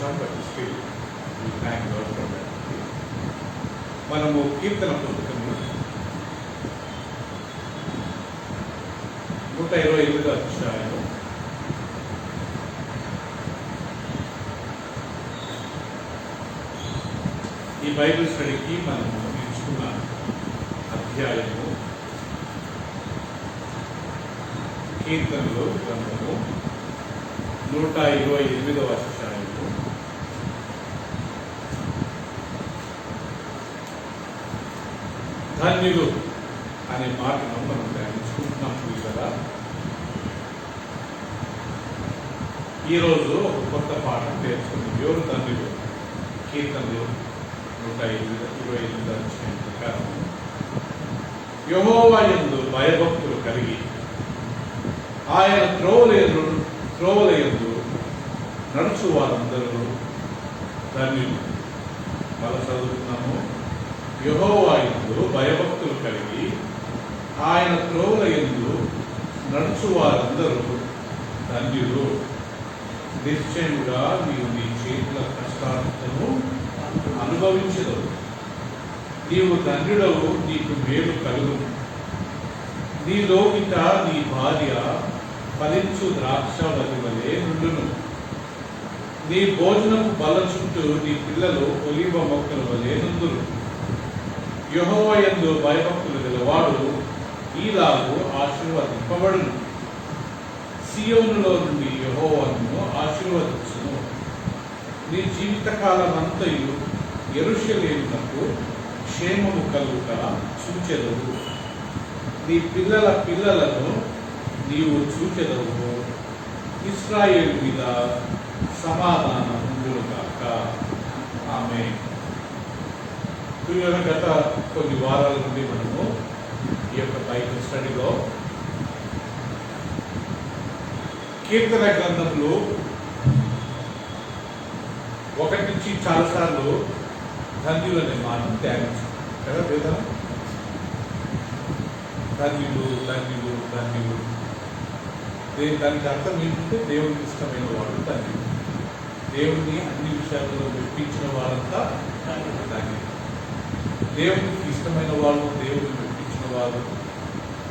short, but still we thank God for that. మనము కీర్తన పుస్తకము 128వ అధ్యాయం ఈ బైబిల్ స్టడీకి మనము నేర్చుకున్న అధ్యాయము కీర్తనలు గ్రంథము 128వ అధ్యాయము ధన్యులు అనే మాటను మనం ధ్యానించుకుంటున్నాం కదా. ఈరోజు ఒక కొత్త పాఠం నేర్చుకుందాం. ఎవరు ధన్యులు? కీర్తనలు 128వ అధ్యాయం ప్రకారం యెహోవా యందు భయభక్తులు కలిగి ఆయన త్రోవలయందు నడుచు వారందరూ ధన్యులు. మళ్ళా చదువుతున్నాము. యెహోవా యందు భయభక్తులు కలిగి ఆయన త్రోవలయందు నడుచు వారందరూ ధన్యులు. నిశ్చయముగా నీవు నీ చేతుల కష్టాలను అనుభవించదవు. నీవు ధన్యుడవు, నీకు మేలు కలుగు. నీలోకిట నీ భార్య ఫలించు ద్రాక్షవల్లి వలె నుండును. నీ భోజనము బల్ల చుట్టూ నీ పిల్లలు ఒలీవ మొక్కల వలె నుందురు. యెహోవా యందు భయభక్తులు గలవాడు ఈలాగు ఆశీర్వదింపబడును. సియోనులో నుండి యెహోవాను ఆశీర్వదించును. నీ జీవితకాలం అంతయు యెరూషలేమునకు క్షేమము కలుగుట చూచెదవు. నీ పిల్లల పిల్లలను నీవు చూచెదవు. ఇశ్రాయేలు మీద సమాధానం ఉండుగాక. ఆమేన్. గత కొన్ని వారాల నుండి మనము ఈ యొక్క బైబిల్ స్టడీలో కీర్తన గ్రంథంలో 1 నుంచి చాలాసార్లు ధన్యులు అనే మాటను ధ్యానించాం కదా. లేదా ధన్యులు ధన్యులు ధన్యులు దానికి అర్థం ఏంటంటే దేవునికి ఇష్టమైన వాడు ధన్యులు. దేవుని అన్ని విషయాలలో మెప్పించిన వారంతా ధన్యులు. దేవునికి ఇష్టమైన వాళ్ళు, దేవుని మెప్పించిన వారు,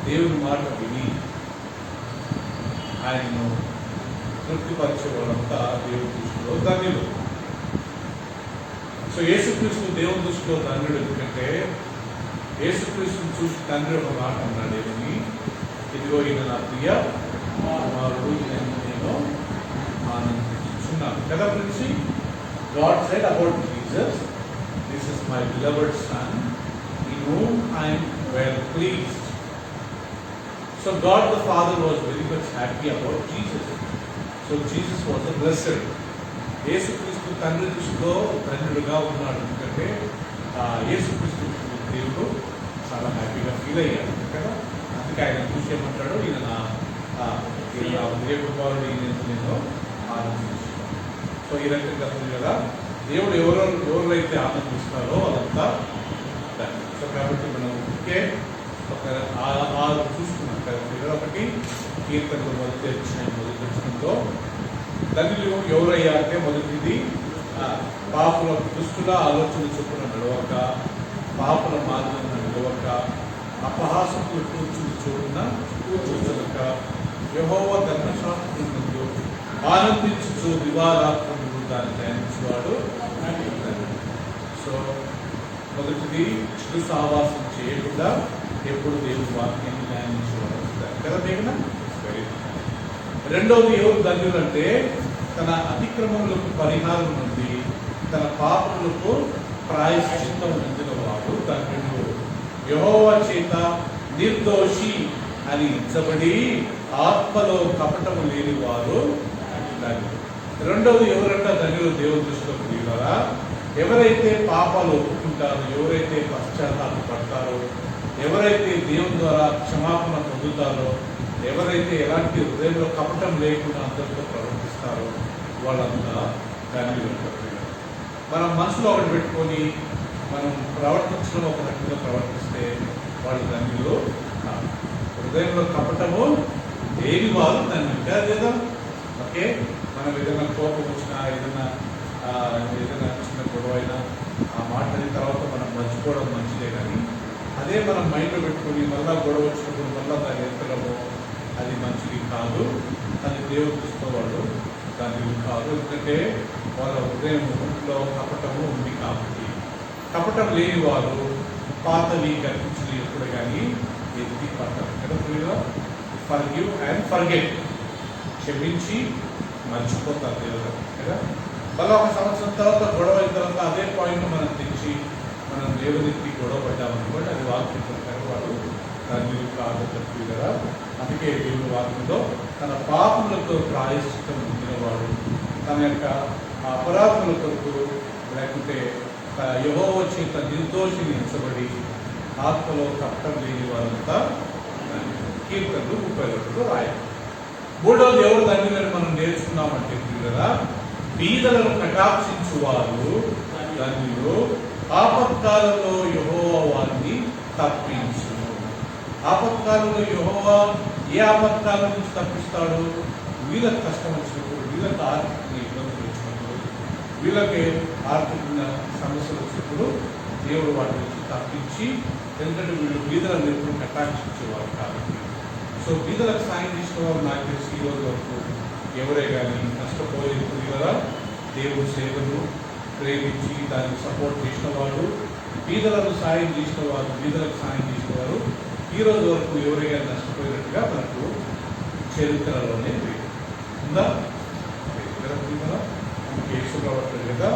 దేవుని మాట విని ఆయనను తృప్తిపరిచే వాళ్ళంతా దేవుని దృష్టిలో ధన్యులు. సో యేసుక్రీస్తు దేవుని దృష్టిలో ధన్యుడు. ఎందుకంటే యేసుక్రీస్తుని చూసి తండ్రి ఒక మాట అన్నాడు, ఏమని? ఇదిగో ఈయన నా ప్రియ కుమారుడు, నేను ఆనందించున్నాను కదా. Friends, God said about Jesus, this is my beloved son in whom I am well pleased. So God the Father was very much happy about Jesus. So Jesus was a blessed. యేసుక్రీస్తు తండ్రి దృష్టిలో ధన్యుడుగా ఉన్నాడు. ఎందుకంటే యేసుక్రీస్తు దేవుడు చాలా హ్యాపీగా feel అయ్యాడు కదా. అందుకే ఆయన చూసి ఏమంటాడు, ఈయన నా ప్రియ కుమారుడు, నేను ఆనందించాను. సో ఈ రకంగా కదా దేవుడు ఎవరైతే ఆనందిస్తారో వాళ్ళంతా ధన్యులు. సో కాబట్టి మనం ఇంకే ఒక 6 చూసుకున్నాం కదా. ఒకటి కీర్తనలు మొదటి వచ్చినంలో ధన్యులు ఎవరయ్యా అంటే, మొదటిది పాపుల దుష్టుల ఆలోచన చొప్పున నడవక, పాపుల మార్గంలో నడవక, అపహాసకులు కూర్చుని చూడక, యెహోవా ధర్మశాస్త్రమునందు ఆనందించు దివారాత్రములు దాన్ని ధ్యానించేవాడు. సో మొదటిది చెడు సావాసం చేయకుండా ఎప్పుడు దేవుని వాక్యాన్ని ధ్యానించేవాడు కదా. మేఘన రెండవది ఎవరు ధన్యులు అంటే, తన అతిక్రమములకు పరిహారం నుండి తన పాపములకు ప్రాయశ్చిత్తం పొందిన వాడు ధన్యుడు. యెహోవా చేత నిర్దోషి అని ఎంచబడి ఆత్మలో కపటము లేని వారు ధన్యులు. రెండవది ఎవరంట ధన్యులు దేవుని దృష్టిలో ప్రియులారా? ఎవరైతే పాపాలు ఒప్పుకుంటారో, ఎవరైతే పశ్చాత్తాపడతారో, ఎవరైతే దేవుని ద్వారా క్షమాపణ పొందుతారో, ఎవరైతే ఎలాంటి హృదయంలో కపటం లేకుండా అందరితో ప్రవర్తిస్తారో వాళ్ళంతా ధన్యులు. మనం మనసులో ఒకటి పెట్టుకొని మనం ప్రవర్తించడం ఒక రకంగా ప్రవర్తిస్తే వాళ్ళు ధన్యులు కాదు. హృదయంలో కపటము లేని వారు ధన్యులు కాదు కదా. ఓకే, మనం ఏదైనా కోపం వచ్చినా, ఏదైనా ఏదైనా చిన్న గొడవ అయినా ఆ మాట అయిన తర్వాత మనం మర్చిపోవడం మంచిదే, కానీ అదే మనం మైండ్లో పెట్టుకుని మళ్ళీ గొడవ వచ్చినప్పుడు మళ్ళీ దాన్ని ఎత్తడము అది మంచిది కాదు. అది దేవుడు చూసుకోవాడు, దాని కాదు. ఎందుకంటే వాళ్ళ హృదయంలో కపటము ఉంది కాబట్టి. కపటం లేని వారు పాతవి కనిపించిన ఎప్పుడు కానీ ఎత్తి పడతారు కదా. ఫర్గివ్ అండ్ ఫర్గెట్, క్షమించి మర్చిపోతారు దేవుడు కదా. మళ్ళీ ఒక సంవత్సరం తర్వాత గొడవ అయిన తర్వాత అదే పాయింట్ మనం తెచ్చి మనం దేవునికి గొడవ పడ్డామనుకోండి, అది వాక్యం ప్రకారం వాడు దాని కాదు తప్పి కదా. అందుకే దేవుని వాక్యంలో తన పాపములతో ప్రాయశ్చిత్తం పొందినవాడు, తన యొక్క అపరాధముల కొరకు లేకుంటే యెహోవా చేత నిర్దోషిని ఎంచబడి ఆత్మలో కష్టం లేని వారంతా కీర్తనలు 32 రాయాలి. మూడవది ఎవరు దాని మీద మనం నేర్చుకున్నామంటే కదా, బీదలను కటాక్షించువారు దానిలో ఆపత్కాలంలో యెహోవా వారిని తప్పించును. ఆపత్కాలంలో యెహోవా ఏ ఆపత్కాలం నుంచి తప్పిస్తాడు? వీళ్ళకి కష్టం వచ్చినప్పుడు, వీళ్ళకి ఆర్థిక ఇబ్బందులు వచ్చినప్పుడు, వీళ్ళకి ఆర్థిక సమస్యలు వచ్చినప్పుడు దేవుడు వాటి నుంచి తప్పించి, ఎందుకంటే వీళ్ళు బీదలను ఎప్పుడు కటాక్షించేవారు కాబట్టి. సో బీదలకు సాయం చేసిన వారు నాకు తెలిసి ఈ రోజు వరకు ఎవరే కానీ నష్టపోయేది కదా. దేవుడి సేవను ప్రేమించి దాన్ని సపోర్ట్ చేసిన వాళ్ళు, బీదలకు సాయం చేసిన వారు, బీదలకు సాయం చేసిన వారు ఈ రోజు వరకు ఎవరైనా నష్టపోయినట్టుగా మనకు చరిత్రలోనే ఉందా? యేసుప్రభువు కదా,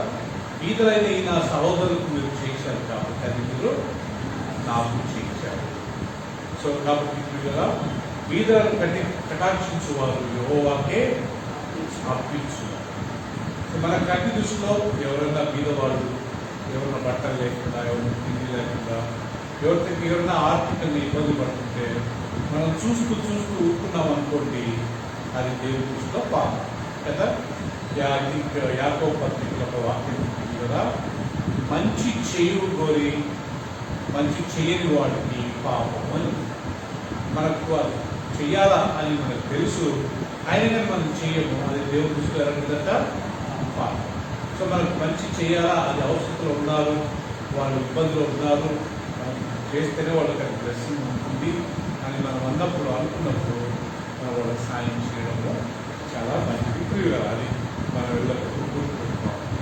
బీదలైన ఈ నా సహోదరులకు మీరు చేశారు కాబట్టి అది మీరు నాకు చేశారు. సో కాబట్టి కదా, బీదలను కటాక్షించువారు యెహోవాకే అర్పించున్నారు. మన కంటి దృష్టిలో ఎవరైనా బీదవాళ్ళు, ఎవరైనా బట్టలు లేకుండా, ఎవరైనా తిండి లేకుండా, ఎవరైనా ఆర్థికంగా ఇబ్బంది పడుతుంటే మనం చూస్తూ ఊరుకున్నాం అనుకోండి, అది దేవుడి దృష్టిలో పాపం కదా. యాకోబు పత్రికలో ఒక వాక్యం ఉంటుంది కదా, మంచి చేయు గోరి మంచి చేయని వాడికి పాపం అని. మనకు అది చెయ్యాలా అని మనకు తెలుసు, అయినా మనం చేయము, అది దేవుడి దృష్టిలో ఎలాంటిదంట పాపం. సో మనకు మంచి చేయాలా, అది అవసరంలో ఉన్నారు, వాళ్ళు ఇబ్బందులు ఉన్నారు, మనం చేస్తేనే వాళ్ళకి అది బ్లెస్సింగ్ ఉంటుంది అని మనం అనుకున్నప్పుడు మనం వాళ్ళకి సాయం చేయడంలో చాలా మంచిది ప్రియులు. అది మనం వెళ్ళకుండా గుర్తుపెట్టుకోవాలి.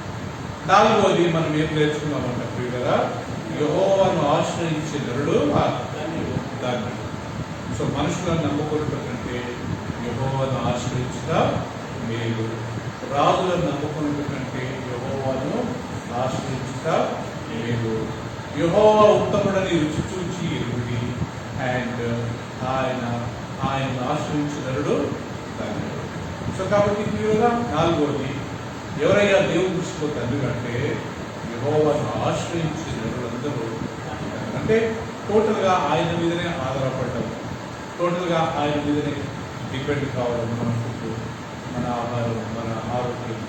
నాలుగోది మనం ఏం నేర్చుకున్నామంటే ప్రియులరా, యెహోవాను ఆశ్రయించే నరుడు దాన్ని. సో మనుషులను నమ్ముకున్నట్టు కంటే యెహోవాను ఆశ్రయించుట మేలు. రాజులను నమ్ముకున్నట్టు కంటే యెహోవాను ఆశ్రయించుట మేలు. యెహోవా ఉత్తముడని రుచి చూచి ఎరుగుడి, అండ్ ఆయన ఆశ్రయించే నరుడు దాన్ని. సో కాబట్టి ప్రియులుగా నాలుగోది, ఎవరయ్యా దేవుని దృష్టిలో తండ్రి అంటే యెహోవాను ఆశ్రయించే నరులందరూ అంటే టోటల్గా ఆయన మీదనే ఆధారపడడం, టోటల్గా ఆయన మీదనే డిపెండ్ కావడం. మన ఫుడ్, మన ఆహారం, మన ఆరోగ్యం,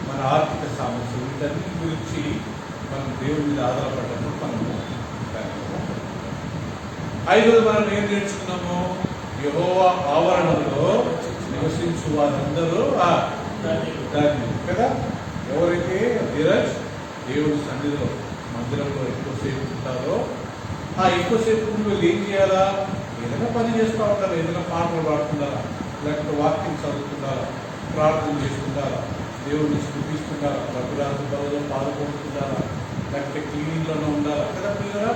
మన ఆర్థిక సమస్యలు, వీటన్నిటి గురించి మనం దేవుడి మీద ఆధారపడ్డప్పుడు మనము. ఐదోది మనం ఏం నేర్చుకున్నాము, యెహోవా ఆవరణలో నివసించు వారందరూ దాన్ని కదా. ఎవరైతే ధీరజ్ దేవుడి సన్నిధిలో మందిరంలో ఎక్కువసేపు ఉంటారో, ఆ ఎక్కువసేపు వీళ్ళు ఏం చేయాలా? ఏదైనా పని చేస్తూ ఉంటారా, ఏదైనా పాటలు పాడుతుండాలా, లేకపోతే వాక్యం చదువుతుండాలా, ప్రార్థన చేసుకుంటారా, దేవుడిని స్థుతిస్తుండాలా, ప్రభురాత్మలో పాల్గొంటుండాలా, లేకపోతే క్లీనింగ్లోనే ఉండాలా కదా పిల్లరా.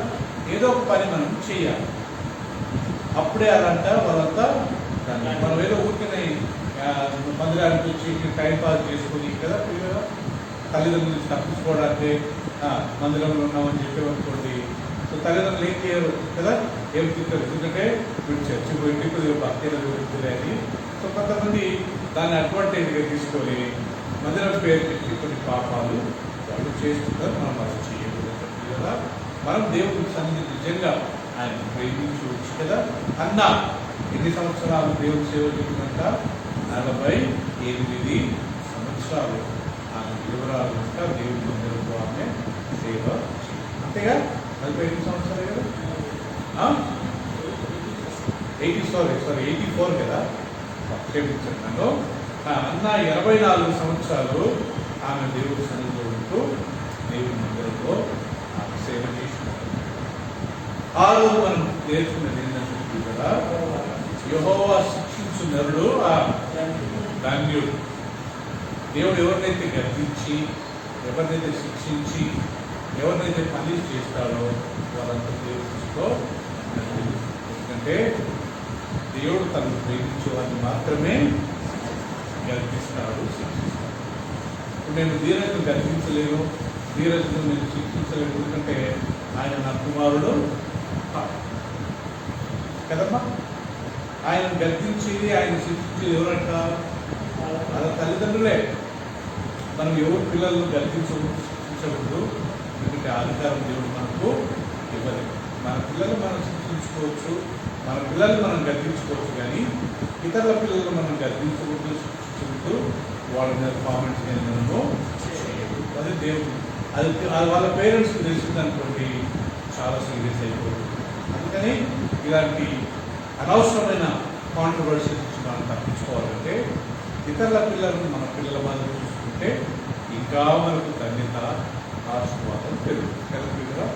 ఏదో ఒక పని మనం చేయాలి. అప్పుడే అలాంట వాళ్ళంతా దాన్ని మనం ఏదో ఊరికనే మందిరానికి వచ్చి టైం పాస్ చేసుకుని కదా పిల్లరా, తల్లిదండ్రులు తప్పించుకోవడానికి మందిరంలో ఉన్నామని చెప్పేమనుకోండి. సో తల్లిదండ్రులు ఏం చేయరు కదా, ఏం తింటారు, ఎందుకంటే వీడు చర్చి పోయింది కొద్దిగా భక్తిలో జరుగుతుంది అని. సో కొంతమంది దాన్ని అడ్వాంటేజ్గా తీసుకొని మందిరం పేరు పెట్టి కొన్ని పాపాలు వాళ్ళు చేస్తున్నారు. మనం అలా చేయకూడదు కదా. మనం దేవుడి సన్నిధి నిజంగా ఆయన ప్రేమించవచ్చు కదా. అన్న ఎన్ని సంవత్సరాలు దేవుడి సేవ చేసినంత 48 సంవత్సరాలు ఆమె వివరాలుగా దేవుడి మందిరంలో ఆమె సేవ చేయాలి. అంతేగా 48 సంవత్సరాలు కదా. 84 కదా, క్షమించండి నన్ను. అన్న 84 సంవత్సరాలు ఆమె దేవుడి సన్నిధిలో ఉంటూ దేవుడి మందిరంలో ఆమె సేవ చేసినారు. ఆ రోజు మనం నేర్చుకున్నది ఏంటంటే కదా, యెహోవా శిక్షించు నరుడు ఆ ధన్యుడు. దేవుడు ఎవరినైతే గర్దించి, ఎవరినైతే శిక్షించి, ఎవరినైతే పనిష్ చేస్తాడో వాళ్ళంతా దేవుడి దృష్టిలో ధన్యుడు. ఎందుకంటే దేవుడు తనను ప్రేమించే వారిని మాత్రమే గర్దిస్తాడు, శిక్షిస్తాడు. ఇప్పుడు నేను ధీరజను గర్దించలేను, ధీరజను నేను శిక్షించలేను, ఎందుకంటే ఆయన నా కుమారుడు కదమ్మా. ఆయన గర్దించి ఆయన శిక్షించేది ఎవరంట? వాళ్ళ తల్లిదండ్రులే. మనం ఎవరు పిల్లలను శిక్షించకూడదు, ఎందుకంటే అధికారం దేవుడు మనకు ఇవ్వలేదు. మన పిల్లలు మనం శిక్షించుకోవచ్చు, మన పిల్లల్ని మనం గర్దించుకోవచ్చు, కానీ ఇతరుల పిల్లలను మనం గర్దించకూడదు, శిక్షించకూడదు, వాళ్ళ మీద కామెంట్స్ మీద మనము చేయకూడదు. అది దేవుడు. అది వాళ్ళ పేరెంట్స్కి తెలిసిందనుకోండి చాలా సీరియస్ అయిపోతుంది. అందుకని ఇలాంటి అనవసరమైన కాంట్రవర్సీస్ నుంచి మనం తప్పించుకోవాలంటే ఇతరుల పిల్లలను మన పిల్లల మాదిరి చూసుకుంటే ఇంకా మనకు ధన్యత, ఆశీర్వాదం పెరుగుతుంది కదా.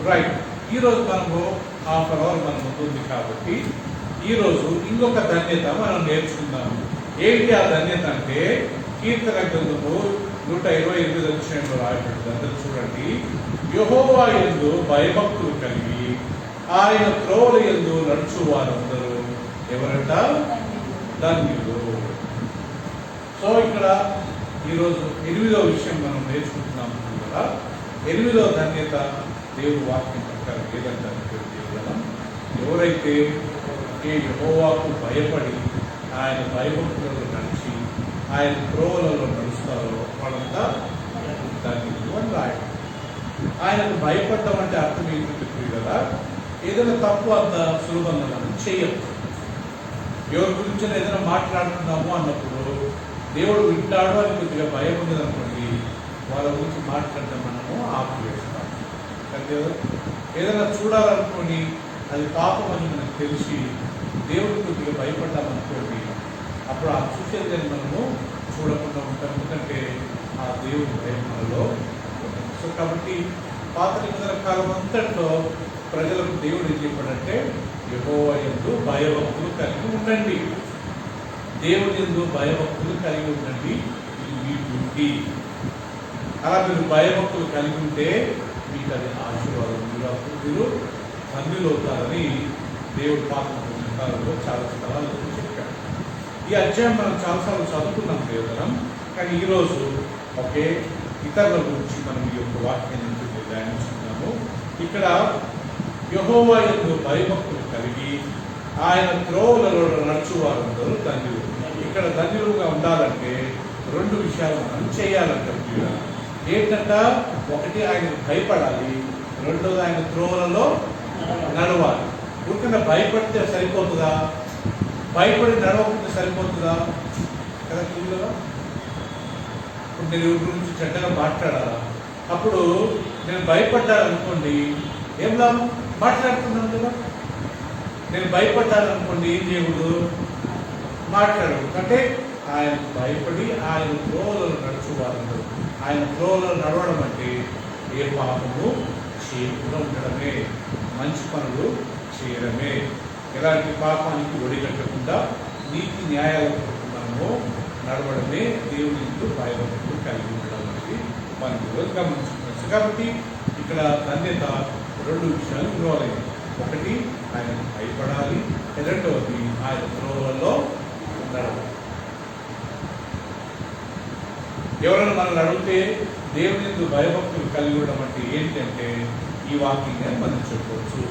రైట్, ఈరోజు మనము హాఫ్ అన్ అవర్ మన ముందు ఉంది కాబట్టి ఈరోజు ఇంకొక ధన్యత మనం నేర్చుకుందాము. ఏంటి ఆ ధన్యత అంటే, కీర్తన గ్రంథము 128 అధ్యాయంలో రాయబడింది. అందరూ చూడండి. యెహోవా యందు భయభక్తులు కలిగి ఆయన త్రోవల యందు నడుచు వారందరూ ఎవరంట? ధన్యులు. సో ఇక్కడ ఈరోజు 8వ విషయం మనం నేర్చుకుంటున్నాము కదా. 8వ ధన్యత దేవుడు వాక్యం ప్రకారం ఏదంటే ఎవరైతే యెహోవాకు భయపడి ఆయన భయభక్తులలో నడిచి ఆయన త్రోవలలో నడుస్తారో వాళ్ళంతా ధన్యులు అని రాయడం. ఆయనకు భయపడడం అంటే అర్థం ఏంటంటే కదా, ఏదైనా తప్పు అంత సులభంగా మనం చేయము. ఎవరి గురించి ఏదైనా మాట్లాడుతున్నాము అన్నప్పుడు దేవుడు వింటాడు అని కొద్దిగా భయం ఉండదు అనుకోండి, వాళ్ళ గురించి మాట్లాడడం మనము ఆపివేస్తాం. కానీ ఏదైనా చూడాలనుకోండి అది పాపం అని మనకు తెలిసి దేవుడికి కొద్దిగా భయపడ్డామనుకోండి, అప్పుడు ఆ చూసేదని మనము చూడకుండా ఉంటాం. ఎందుకంటే ఆ దేవుడి భయం మనలో ఉంటుంది. సో కాబట్టి పాత నిబంధన కాలం అంతట్లో ప్రజలకు దేవుడు ఏం చెప్పాడంటే, యెహోవా యందు భయభక్తులు కలిగి ఉండండి, దేవుడి యందు భయభక్తులు కలిగి ఉండండి, ఇది మీ డ్యూటీ. అలా మీరు భయభక్తులు కలిగి ఉంటే మీకు అది ఆశీర్వాదం, మీరు ధన్యులు అవుతారని దేవుడు పాత కాలంలో చాలా స్థలాలు చెప్పాడు. ఈ అధ్యాయం మనం చాలాసార్లు చదువుకున్నాం కేవలం, కానీ ఈరోజు ఒకే ఇతరుల గురించి మనం ఈ యొక్క వాక్యాన్ని ధ్యానించుకున్నాము. ఇక్కడ యెహోవా యందు భయభక్తులు కలిగి ఆయన త్రోవలలో నడుచు వారందరూ ధన్యులు. ఇక్కడ ధన్యులుగా ఉండాలంటే 2 విషయాలు మనం చేయాలంటే ఏంటంట, ఒకటి ఆయనకు భయపడాలి, రెండోది ఆయన త్రోవలలో నడవాలి. ఊరికన్నా భయపడితే సరిపోతుందా? భయపడి నడవకుంటే సరిపోతుందా? కదా క్లియర్గా. ఇప్పుడు నేను ఎవరి గురించి చెడ్డగా మాట్లాడాలా? అప్పుడు నేను భయపడ్డాననుకోండి, ఏం లాభం? మాట్లాడుతున్నాను కదా. నేను భయపడ్డాననుకోండి, ఏం చేయకూడదు? మాట్లాడదు. అంటే ఆయన భయపడి ఆయన త్రోవలలో నడుచువారందరూ. ఆయన త్రోవలలో నడవడం అంటే ఏ పాపము చేయకుండా ఉండడమే, మంచి పనులు చేయడమే, ఎలాంటి పాపానికి ఒడిగట్టకుండా నీతి న్యాయాలకు మనము నడవడమే దేవుని యందు భయభక్తులు కలిగి ఉండడం అనేది మనం ఈరోజు గమనించుకోవచ్చు. కాబట్టి ఇక్కడ ధన్యత 2 విషయాలు ఇన్వాల్వ్ అయింది. ఒకటి ఆయన భయపడాలి, రెండవది ఆయన త్రోవలలో నడవాలి. ఎవరైనా మనల్ని అడిగితే దేవుని యందు భయభక్తులు కలిగి ఉండడం అంటే ఏంటి అంటే ఈ వాక్యంగా మనం చెప్పవచ్చు.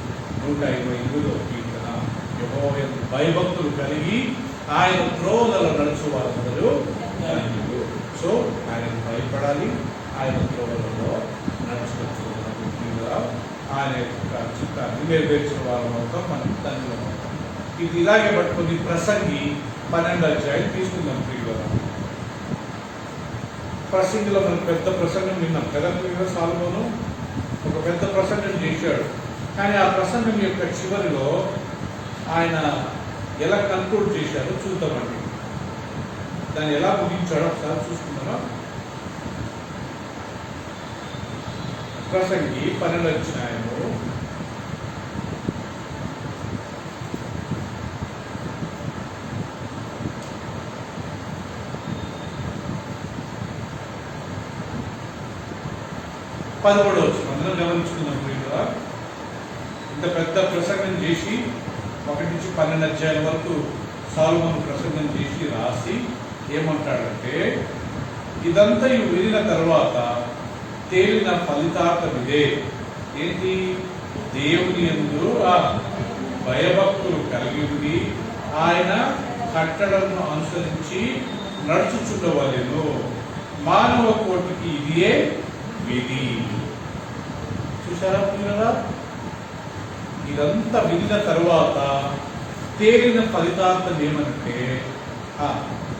128వ కీర్తన, యెహోవా యందు భయభక్తులు కలిగి ఆయన త్రోవలలో నడుచు వారందరూ ధన్యులు. సో ఆయన భయపడాలి, ఆయన త్రోవలలో నడుచుకోవచ్చు. ఆయన యొక్క చిత్తాన్ని నెరవేర్చిన వారు అవుతాం, మనం ధన్యులం అవుతాం. ఇది ఇలాగే పట్టుకుని ప్రసంగి 12వ అధ్యాయం తీసుకుందాం. ప్రియులారా, ప్రసంగిలో మనం పెద్ద ప్రసంగం విన్నాం కదా. సొలొమోను ఒక పెద్ద ప్రసంగం చేశాడు, కానీ ఆ ప్రసంగం యొక్క చివరిలో ఆయన ఎలా కన్క్లూడ్ చేశారో చూద్దామండి. దాన్ని ఎలా ముగించాడో ఒకసారి చూసుకుందామా. ప్రసంగి 12వ అధ్యాయము 13వ వచనం అందరం గమనించుకున్నాం. ఇంత పెద్ద ప్రసంగం చేసి 1 నుంచి 12 అధ్యాయాల వరకు సొలొమోను ప్రసంగం చేసి రాసి ఏమంటాడంటే, ఇదంతా వినిన తర్వాత తేలిన ఫలితార్థం ఇదే. ఏంటి? దేవుని యందు భయభక్తులు కలిగి ఉండి ఆయన కట్టడలను అనుసరించి నడుచుచుండవలెను. మానవ కోటికి ఇదియే విధి. చూసారా పిల్లరా? ఇదంతా వినిన తర్వాత తేలిన ఫలితార్థం ఏమంటే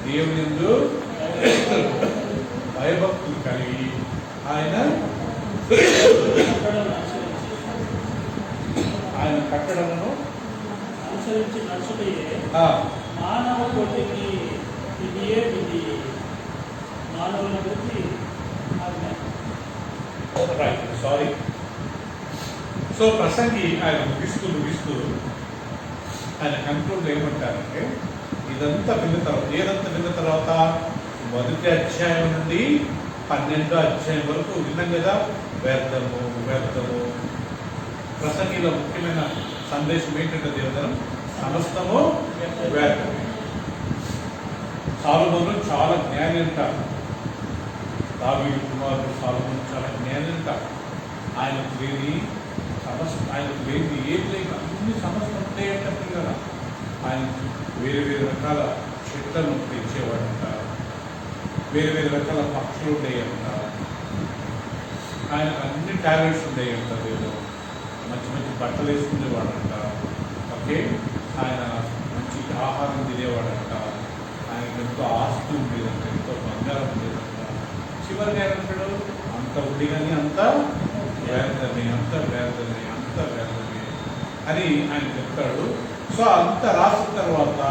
దేవుని యందు భయభక్తులు కలిగి ఆయన కట్టడలను అనుసరించి నడుచుటయే మానవ కోటికి ఇదియే విధి. మానవుల బుద్ధి సారీ. సో ప్రసంగి ఆయన ముగిస్తూ ఆయన కంక్లూడ్ ఏమంటారంటే, ఇదంతా విన్న తర్వాత విన్న తర్వాత 1వ అధ్యాయం నుండి 12వ అధ్యాయం వరకు విన్నాం కదా. వ్యర్థము. ప్రసంగిలో ముఖ్యమైన సందేశం ఏంటంటే దేవదనం సమస్తము వ్యర్థమే. సొలొమోను చాలా జ్ఞాని అంటారు. దావీదు కుమారుడు సొలొమోను చాలా జ్ఞాని అంటారు. ఆయనకు లేని ఏం లేదు, అన్ని సమస్యలు ఉంటాయంటే కదా. ఆయన వేరే రకాల చెట్లను పెంచేవాడంట, వేరే రకాల పక్షులు ఉండేయంట, ఆయనకు అన్ని టాలెంట్స్ ఉండేయంట. ఏదో మంచి బట్టలు వేసుకునేవాడంట. ఓకే, ఆయన మంచి ఆహారం తినేవాడంట. ఆయనకు ఎంతో ఆస్తి ఉండేదంట, ఎంతో బంగారం ఉండేదంట. చివరికి ఏమంటాడు, అంత ఉండి కానీ అంత వ్యర్థమే అని ఆయన చెప్తాడు. సో అంత రాసిన తర్వాత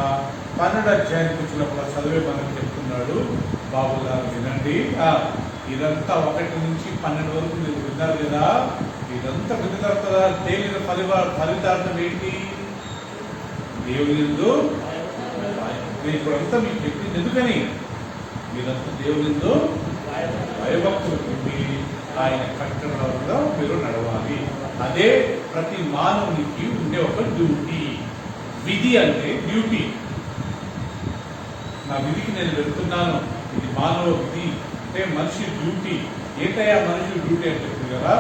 12వ అధ్యాయానికి వచ్చినప్పుడు చదివే మనకు చెప్తున్నాడు, బాబులారు వినండి, ఇదంతా 1 నుంచి 12 వరకు మీరు విన్నారు కదా. ఇదంతా విన్న తర్వాత తేలిన ఫలితార్థం ఏంటి? దేవుని యందు నేను ఇప్పుడంతా మీకు చెప్పింది ఎందుకని? మీరంతా దేవుని యందు భయభక్తులు ఉండి ఆయన కట్టడంలో మీరు నడవాలి. అదే ప్రతి మానవునికి ఉండే ఒక డ్యూటీ. విధి అంటే డ్యూటీ. నా విధికి నేను వెళ్తున్నాను, ఇది మానవ విధి అంటే మనిషి డ్యూటీ. ఏంటయ్యా మనిషి డ్యూటీ అని చెప్తుంది కదా.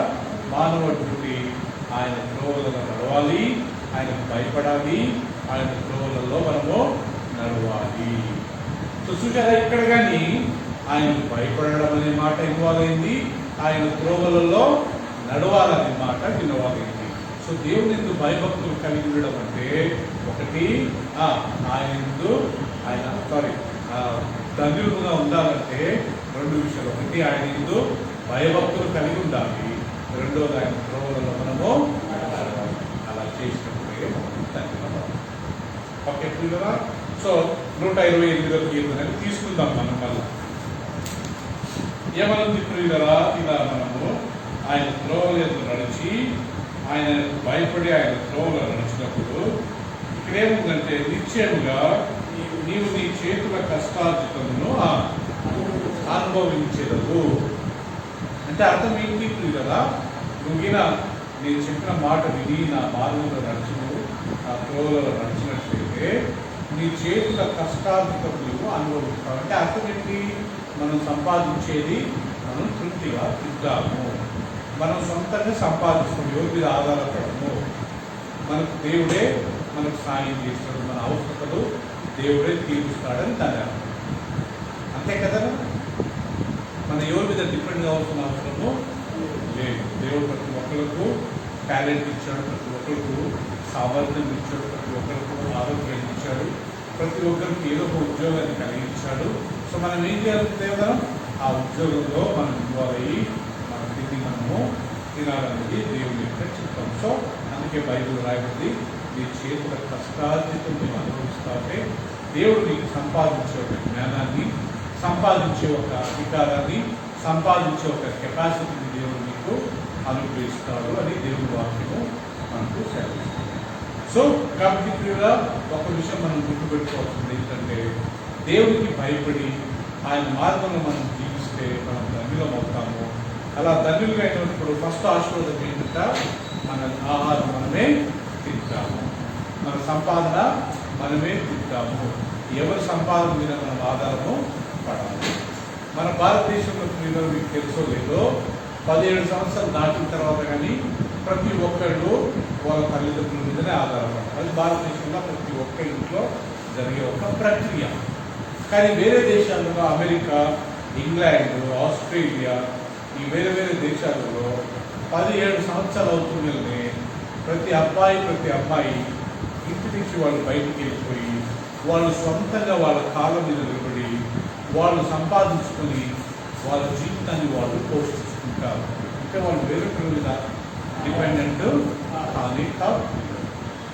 మానవ డ్యూటీ ఆయన త్రోవలలో నడవాలి, ఆయనకు భయపడాలి, ఆయన త్రోవలలో మనము నడవాలి. సో చూసారా, ఇక్కడ కానీ ఆయనకు భయపడడం అనే మాట ఇన్వాల్వ్ అయింది, ఆయన త్రోవలలో నడవాలనే మాట ఇన్వాల్వ్ అయింది. సో దేవుని యందు భయభక్తులు కలిగి ఉండడం అంటే ఒకటి ధన్యులుగా ఉండాలంటే 2 విషయాలు. ఒకటి ఆయన యందు భయభక్తులు కలిగి ఉండాలి, రెండోది ఆయన త్రోవలలో మనము అలా చేసినప్పుడే ధన్యవాదాలు. ఓకే పిల్లరా? సో 128వ కీర్తన తీసుకుందాం మనం. మళ్ళీ ఏమనుంది ప్రియులరా? ఇలా మనము ఆయన త్రోవలను నడిచి ఆయన భయపడి ఆయన త్రోవలో నడిచినప్పుడు ఇక్కడేముందంటే నిశ్చయముగా నీవు నీ చేతుల కష్టార్జితమును అనుభవించేదవు. అంటే అర్థం ఏంటి ప్రియులరా? నువ్వున నేను చెప్పిన మాట విని నా మార్గంలో నడిచినవు, ఆ త్రోవలలో నడిచినట్లయితే నీ చేతుల కష్టార్జితములు అనుభవిస్తావు. అంటే అర్థం ఏంటి? మనం సంపాదించేది మనం తృప్తిగా తింటాము, మనం సొంతంగా సంపాదిస్తాం, ఎవరి మీద ఆధారపడము. మనకు దేవుడే మనకు సాయం చేస్తాడు, మన అవసరతలు దేవుడే తీరుస్తాడని దాని అర్థం. అంతే కదా? మన ఎవరి మీద డిపెండ్ కావాల్సిన అవసరము లేదు. దేవుడు ప్రతి ఒక్కరికి టాలెంట్ ఇచ్చాడు, ప్రతి ఒక్కరికి సామర్థ్యం ఇచ్చాడు, ప్రతి ఒక్కరికి ఆరోగ్యాన్ని ఇచ్చాడు, ప్రతి ఒక్కరికి ఏదో ఒక ఉద్యోగాన్ని కలిగించాడు. సో మనం ఏం చేయాలి కదా? ఆ ఉద్యోగంలో మనం ఇన్వాల్వ్ అయ్యి మన తిండి మనము తినాలనేది దేవుని యొక్క చిత్తం. సో అందుకే బైబిల్ రాయబడింది, నీ చేతుల కష్టార్జితం నువ్వు అనుభవిస్తావంటే దేవుడు నీకు సంపాదించే ఒక జ్ఞానాన్ని, సంపాదించే ఒక అధికారాన్ని, సంపాదించే ఒక కెపాసిటీని దేవుడు నీకు అనుగ్రహిస్తాడు అని దేవుని వాక్యము మనకు సెలవిస్తుంది. సో కాబట్టి ప్రియులా ఒక విషయం మనం గుర్తుపెట్టుకోవాల్సింది ఏంటంటే దేవునికి భయపడి ఆయన మార్గంలో మనం జీవిస్తే మనం ధన్యులం అవుతాము. అలా ధన్యులుగా అయినప్పుడు ఫస్ట్ ఆశీర్వాదం ఏంటంటే మన ఆహారం మనమే తింటాము, మన సంపాదన మనమే తింటాము. ఎవరి సంపాదన మీద మనం ఆధారము పడాలి. మన భారతదేశంలో ప్రియులు మీకు తెలుసో లేదో 17 సంవత్సరాలు దాటిన తర్వాత కానీ ప్రతి ఒక్కళ్ళు వాళ్ళ తల్లిదండ్రుల మీదనే ఆధారపడతారు. అది భారతదేశంలో ప్రతి ఒక్క ఇంట్లో జరిగే ఒక ప్రక్రియ. కానీ వేరే దేశాలలో అమెరికా, ఇంగ్లాండ్, ఆస్ట్రేలియా ఈ వేరే వేరే దేశాలలో 17 సంవత్సరాలు అవుతుందనే ప్రతి అబ్బాయి ఇంటి నుంచి వాళ్ళు బయటికి వెళ్ళిపోయి వాళ్ళు సొంతంగా వాళ్ళ కాళ్ళ మీద నిలబడి వాళ్ళు సంపాదించుకొని వాళ్ళ జీవితాన్ని వాళ్ళు పోషించుకుంటారు. అంటే వాళ్ళు వేరే మీద డిపెండెంట్ కానీ కాదు.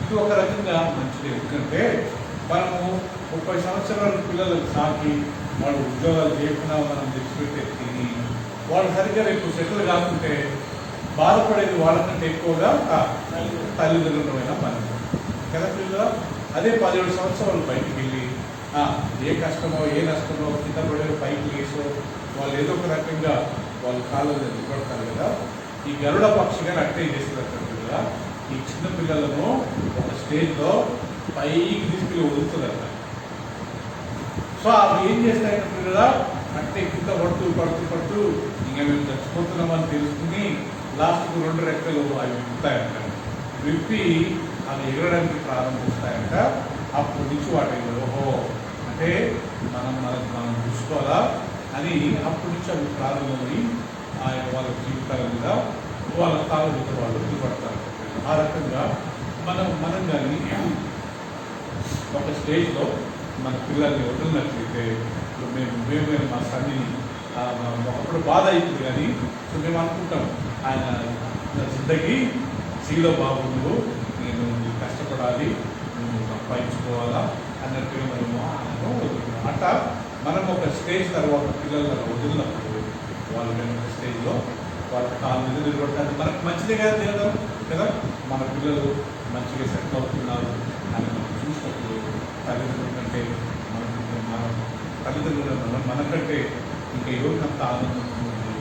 ఇది ఒక రకంగా మంచిది. ఎందుకంటే మనము 30 సంవత్సరాల పిల్లలకు సాకి వాళ్ళు ఉద్యోగాలు చేయకుండా మనం తెచ్చిపెట్టే తిని వాళ్ళు సరిగ్గా రేపు సెటిల్ కాకుంటే బాధపడేది వాళ్ళకంటే ఎక్కువగా తల్లిదండ్రులమైన పని కదా పిల్లలు. అదే 17 సంవత్సరాలు బయటికి వెళ్ళి ఏ కష్టమో ఏ నష్టమో కింద పడే పైకి వేసో వాళ్ళు ఏదో ఒక రకంగా వాళ్ళ కాళ్ళ మీద నిలబడతారు కదా. ఈ గరుడ పక్షిగా అట్టే చేస్తున్నారు కదా. ఈ చిన్న పిల్లలను ఒక స్టేజ్లో పైకి తీసుకెళ్ళి వదులుతుందట. సో అవి ఏం చేస్తాయంటే కదా అంటే కింద పడుతూ ఇంకా మేము చచ్చిపోతున్నామని తెలుసుకుని లాస్ట్కు 2 రెక్కలు అవి విప్పుతాయంట. విప్పి అవి ఎగరడానికి ప్రారంభిస్తాయంట. అప్పటి నుంచి వాటి ఓహో అంటే మనం చూసుకోవాలా అని అప్పటి నుంచి అవి ప్రారంభమై వాళ్ళ జీవితాల మీద వాళ్ళ కాళ్ళ మీద వాళ్ళు నిలబడతారు. ఆ రకంగా మనం కానీ ఒక స్టేజ్లో మన పిల్లల్ని వదిలినట్లయితే మేము మా సన్నిని ఒకప్పుడు బాధ అవుతుంది కానీ సో మేము అనుకుంటాం ఆయన జిందగీ సీలో బాగుండు, నేను కష్టపడాలి, నేను సంపాదించుకోవాలా అన్నట్టుగా మనము వదులుతున్నాం. అట్లా మనం ఒక స్టేజ్ తర్వాత పిల్లలను వదిలినప్పుడు వాళ్ళు ఒక స్టేజ్లో వాళ్ళ కాళ్ళ మీద నిలబడతారు. మనకు మంచిదే కదా తినడం కదా. మన పిల్లలు మంచిగా సెటిల్ అవుతున్నారు అని మనం చూసినప్పుడు తల్లిదండ్రుల కంటే మన తల్లిదండ్రుల మనకంటే ఇంకా ఎవరికంత ఆనందం ఉంటుంది.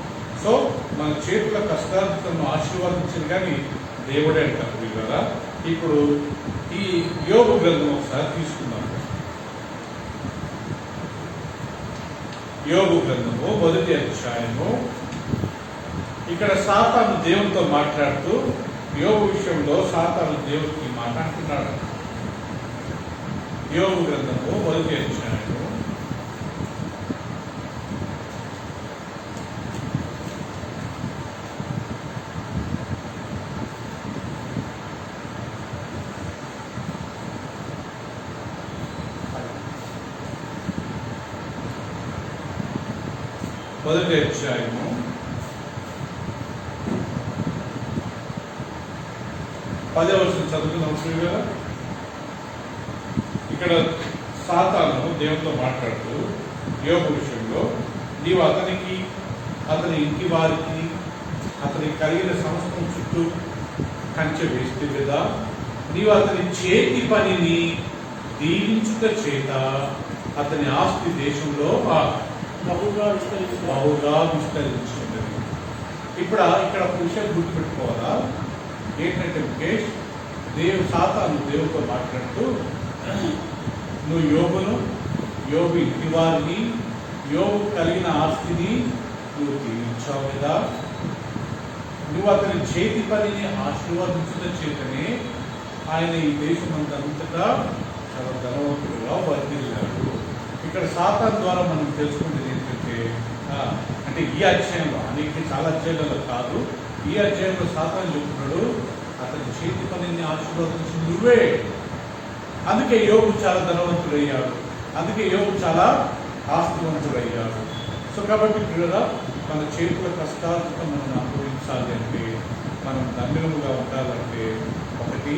సో మన చేతుల కష్టాలను ఆశీర్వాదించింది కానీ దేవుడే అంటారు కదా. ఇప్పుడు ఈ యోబు గ్రంథం ఒకసారి తీసుకుందాం. యోబు గ్రంథము 1వ అధ్యాయము. ఇక్కడ సాతాను దేవునితో మాట్లాడుతూ యోబు విషయంలో సాతాను దేవుడికి మాట్లాడుతున్నాడు. యోబు గ్రంథము 1వ అధ్యాయము 1వ అధ్యాయము 10వ వచనం చదువుకున్నాం కదా. ఇక్కడ సాతాను దేవునితో మాట్లాడుతూ యోబు విషయంలో నీవు అతనికి, అతని ఇంటి వారికి, అతని కలిగిన సంవత్సరం చుట్టూ కంచె వేస్తే కదా, నీవు అతని చేతి పనిని దీవించుట చేత అతని ఆస్తి దేశంలో బహుగా విస్తరించింది. ఇక్కడ ఒక విషయం గుర్తుపెట్టుకోవాలా. ఏంటంటే ముఖేష్, సాతాను దేవుడితో మాట్లాడుతూ నువ్వు యోబు ఇంటి వారిని, యోబు కలిగిన ఆస్తిని నువ్వు దీవించావు కదా, నువ్వు అతని చేతి పనిని ఆశీర్వదించిన చేతనే ఆయన ఈ దేశం అంతటా చాలా ధనవంతుడుగా వర్ధిల్లాడు. ఇక్కడ సాతాను ద్వారా మనం తెలుసుకునేది ఏంటంటే అంటే ఈ అధ్యాయంలో అనేక చాలా అధ్యాయాలలో కాదు, ఈ అధ్యాయంలో సాతాను చెప్తున్నాడు అతని చేతి పనిని ఆశీర్వదించింది నువ్వే. అందుకే యోబు చాలా ధనవంతుడయ్యాడు, అందుకే యోబు చాలా ఆస్తివంతుడయ్యాడు. సో కాబట్టి పిల్లల మన చేతుల కష్టాలతో మనం అనుభవించాలి అంటే, మనం ధన్యులుగా ఉండాలంటే, ఒకటి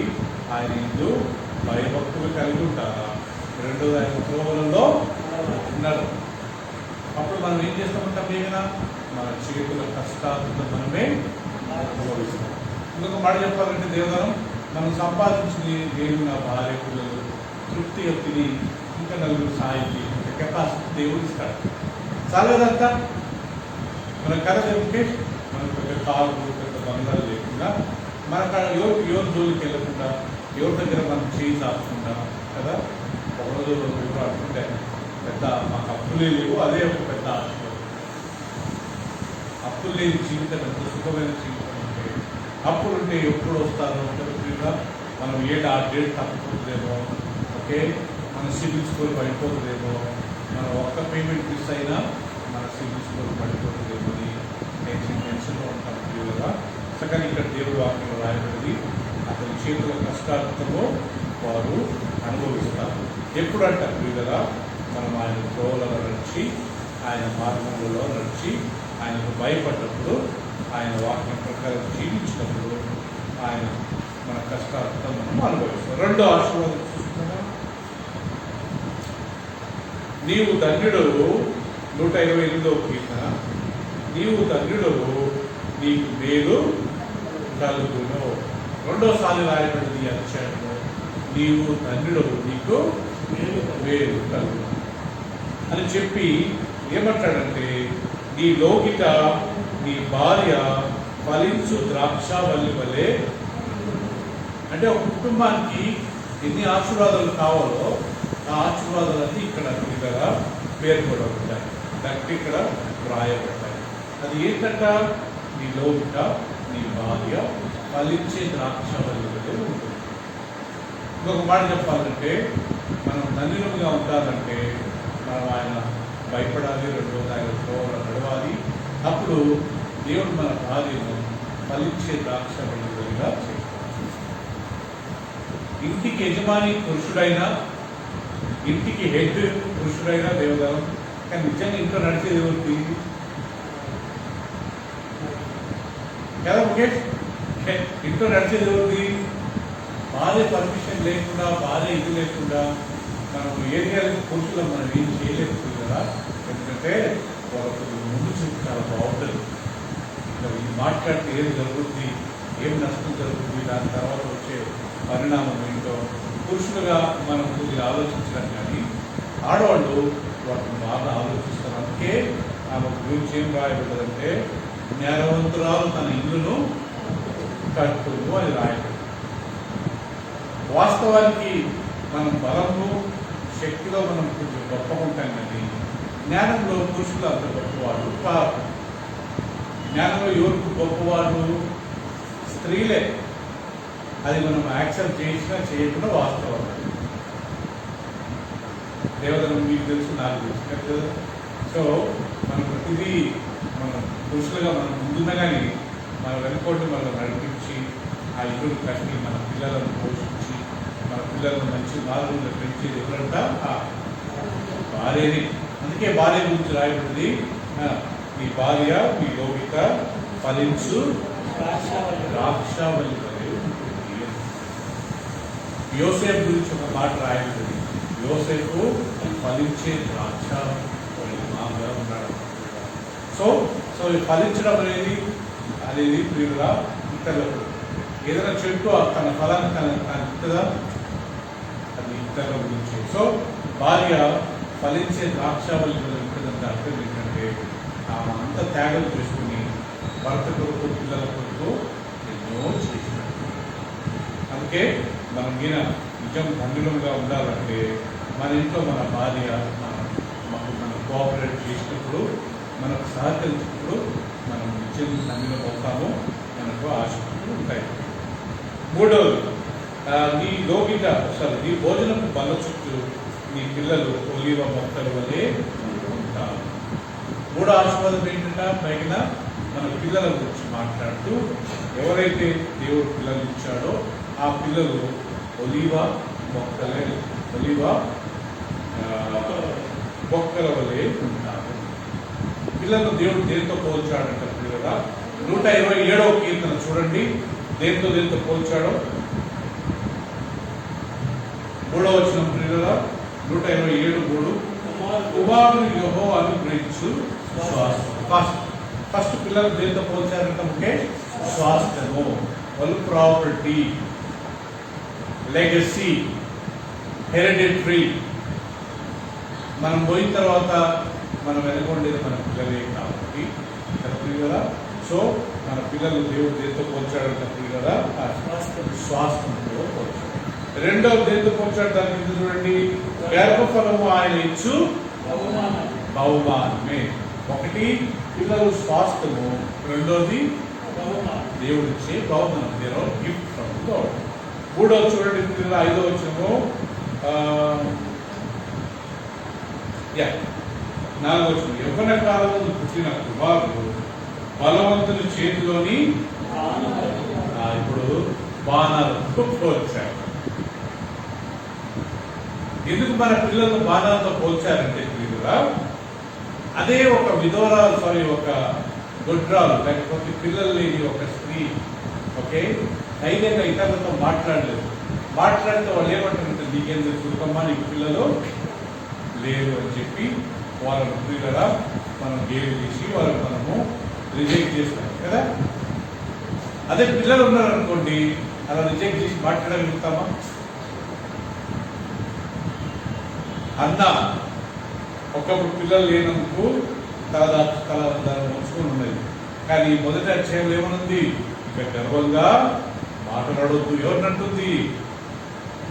ఆయన యందు భయభక్తులు కలిగి ఉంటారా, రెండోది ఆయన త్రోవలలో ఉన్నారు. అప్పుడు మనం ఏం చేస్తామంటాం, ఏమైనా మన చేతుల కష్టాలతో మనమే అనుభవిస్తాం. ఇంకొక మాట చెప్పాలంటే దేవదనం మనం సంపాదించింది దేవుని నా భార్య పిల్లలు తృప్తిగా తిని ఇంకా నలుగురు సాయంకి ఇంకా కెపాసిటీ దేవుడు ఇస్తాడు. చాలదంతా మన కథ చెప్తే మనకు పెద్ద కారు పెద్ద బంగారు లేకుండా మన ఎవరి జోలికి వెళ్ళకుండా ఎవరి దగ్గర మనం చేయి దాచకుండా కదా. ఒకరోజు ఎవరు అనుకుంటే పెద్ద మాకు అప్పులే లేవు, అదే ఒక పెద్ద ఆశీర్వాదం. అప్పులు లేని జీవితం ఎంత సుఖమైన జీవితం అంటే అప్పులుంటే ఎప్పుడు వస్తారో తెలుసుగా మనం ఆ డేట్ తప్పుతుందేమో, ఓకే మన సిబిల్ స్కోర్ పడిపోతుందేమో, మనం ఒక్క పేమెంట్ మిస్ అయినా మన సిబిల్ స్కోర్ పడిపోతుందేమో అని టెన్షన్లో ఉంటాం క్లియర్గా. కానీ ఇక్కడ దేవుడు వాక్యంలో రాయబడింది అతని చేతుల కష్టార్థము వారు అనుభవిస్తారు. ఎప్పుడంట క్లియర్గా మనం ఆయన త్రోవలలో నడిచి ఆయన మార్గంలో నడిచి ఆయనకు భయపడ్డప్పుడు ఆయన వాక్యం ప్రకారం జీవించినప్పుడు ఆయన మన కష్టార్థం మనం అనుభవిస్తాం. రెండో ఆశీర్వాదం చూసుకున్నా, నీవు ధన్యుడు 128వ కీర్తన, నీవు ధన్యుడు నీకు మేలు కలుగును. రెండోసారి రాయబడింది ఈ అధ్యాయంలో నీవు ధన్యుడు నీకు మేలు కలుగును అని చెప్పి ఏమంటాడంటే నీ లోకిట నీ భార్య ఫలించు ద్రాక్షావల్లి వలె. అంటే ఒక కుటుంబానికి ఎన్ని ఆశీర్వాదాలు కావాలో ఆ ఆశీర్వాదాలన్నీ ఇక్కడ ఇక్కడ పేర్కొనబడ్డాయి, దానికి ఇక్కడ వ్రాయబడ్డాయి. అది ఏంటంట, నీ లోకిట నీ భార్య ఫలించే ద్రాక్షావల్లి వలె ఉంటుంది. ఇంకొక మాట చెప్పాలంటే మనం ధన్యులుగా ఉండాలంటే మనం ఆయన భయపడాలి, రెండోది ఆయన త్రోవలో నడవాలి. అప్పుడు దేవుడు మన భార్యను ఫలించే ద్రాక్షవల్లిగా చేస్తాడు. ఇంటికి యజమాని పురుషుడైనా ఇంటికి హెడ్ పురుషుడైనా దేవదానం, కానీ నిజంగా ఇంట్లో నడిచేది ఎవరికి కదా ముఖేష్? ఇంట్లో నడిచేది ఎవరికి? భార్య పర్మిషన్ లేకుండా భార్య ఇది లేకుండా మనం ఏరియాలకు పురుషులు మనం ఏం చేయలేకపోతుంది కదా. ఎందుకంటే వాళ్ళకు ముందు చూపు చాలా బాగుంటుంది. ఇది మాట్లాడితే ఏది జరుగుతుంది, ఏం నష్టం జరుగుతుంది, దాని తర్వాత వచ్చే పరిణామం ఏంటో పురుషులుగా మనం కొద్దిగా ఆలోచించడం. కానీ ఆడవాళ్ళు వాటిని బాగా ఆలోచిస్తారు. అందుకే ఆమె గురించి ఏం రాయబడ్డదంటే జ్ఞానవంతురాలు తన ఇల్లును కట్టును అని రాయబడింది. వాస్తవానికి మనం బలము శక్తిలో మనం కొంచెం గొప్పగా ఉంటాం, కానీ జ్ఞానంలో పురుషులు అంత గొప్పవాళ్ళు కాదు. జ్ఞానంలో ఎవరికి గొప్పవాళ్ళు? స్త్రీలే. అది మనం యాక్సెప్ట్ చేసినా చేయకుండా వాస్తవం. దేవతను మీకు తెలుసు, నాకు తెలుసు కదా. సో మనం ప్రతిదీ మనం పురుషులుగా మనం ముందున్నా కానీ మన వెనుకోటి మనం నడిపించి ఆ ఇల్లు కట్టి మన పిల్లలను పోషించి మన పిల్లలను మంచి మార్గంలో పెంచేది ఎవరంట? భార్యని. అందుకే భార్య గురించి రాయబడింది, ఈ భార్య మీ లోకిత ఫలించు ద్రాక్షావల్లి వలె ఉంటుంది. యోసేపు గురించి ఒక మాట రాయబడింది, యోసేపు ఫలించే ద్రాక్షావల్లి మామూలుగా ఉన్నాడు. సో సో ఫలించడం అనేది ప్రియుగా ఇతరులకు ఏదైనా చెట్టు తన ఫలాన్ని తన ఇస్తుందా, అది ఇతరుల గురించి. సో భార్య ఫలించే ద్రాక్షావల్లి ఉంటుందంటే అర్థం ఏంటంటే ఆమె అంత త్యాగం చేసుకుని భర్త కొరకు పిల్లల కొరకు ఎన్నో చేసినట్టు. అందుకే మనం ఈయన నిజం ధన్యులంగా ఉండాలంటే మన ఇంట్లో మన భార్య మనం కోఆపరేట్ చేసినప్పుడు, మనకు సహకరించినప్పుడు మనం నిజం ధన్యులం అవుతాము, మనకు ఆశలు ఉంటాయి. మూడవది, నీ లోకిట నీ భోజనపు బల్ల చుట్టూ నీ పిల్లలు ఒలీవ మొక్కల వలె ఉంటారు. మూడో ఆశీర్వాదం ఏంటంటే పైన మన పిల్లల గురించి మాట్లాడుతూ ఎవరైతే దేవుడు పిల్లలు ఇచ్చాడో ఆ పిల్లలు ఒలీవ మొక్కల వలె ఉంటారు. పిల్లలను దేవుడు దేంతో పోల్చాడంట పిల్లగా? 127వ కీర్తన చూడండి, దేంతో పోల్చాడో. 3వ వచనం పిల్లగా 127:3, కుమారుడు యెహోవాను అనుగ్రహించు. ఫస్ట్ పిల్లలు దేంతో పోల్చారంట? ముఖేష్ స్వాస్థ్యము, వాళ్ళు ప్రాపర్టీ, లెగసీ, హెరిడిటరీ. మనం పోయిన తర్వాత మనం వెనకొండేది మన పిల్లలే కాబట్టి కదా. సో మన పిల్లలు దేవుడు దేంతో పోల్చాడంటే కదా స్వాస్థ్యంతో పోల్చాడు. రెండవ దేంతో పోల్చాడు దానికి చూడండి, గర్భఫలము ఆయన ఇచ్చు బహుమానమే. ఒకటి పిల్లలు స్వాస్థ్యము, రెండోది దేవుడు ఇచ్చే బహుమానం, దేర్ గిఫ్ట్ ఫ్రమ్ గాడ్. మూడవ చూడండి, 5వ వచనము, 4వ వచనం, యవ్వన కాలంలో పుట్టిన కుమారుడు బలవంతుని చేతిలోని ఇప్పుడు బాణాలతో పోల్చారు. ఎందుకు మన పిల్లలను బాణాలతో పోల్చారంటే ప్రియులురా, అదే ఒక ఒక గొడ్రాలు లేకపోతే పిల్లలు లేని ఒక స్త్రీ ఓకే ధైర్యంగా ఇతరులతో మాట్లాడితే వాళ్ళు ఏమంటారంటే నీకేం తెలుసుకమ్మా, నీకు పిల్లలు లేరు అని చెప్పి వాళ్ళని ప్రియులరా మనం గేలు తీసి వాళ్ళని మనము రిజెక్ట్ చేస్తాం కదా. అదే పిల్లలు ఉన్నారనుకోండి, అలా రిజెక్ట్ చేసి మాట్లాడగలుగుతామా? అన్న ఒకప్పుడు పిల్లలు లేనందుకు తల ఉంచుకొని ఉన్నది, కానీ మొదటి అధ్యాయంలో ఏమనుంది, ఇక గర్వంగా మాట్లాడొద్దు. ఎవరినంటుంది?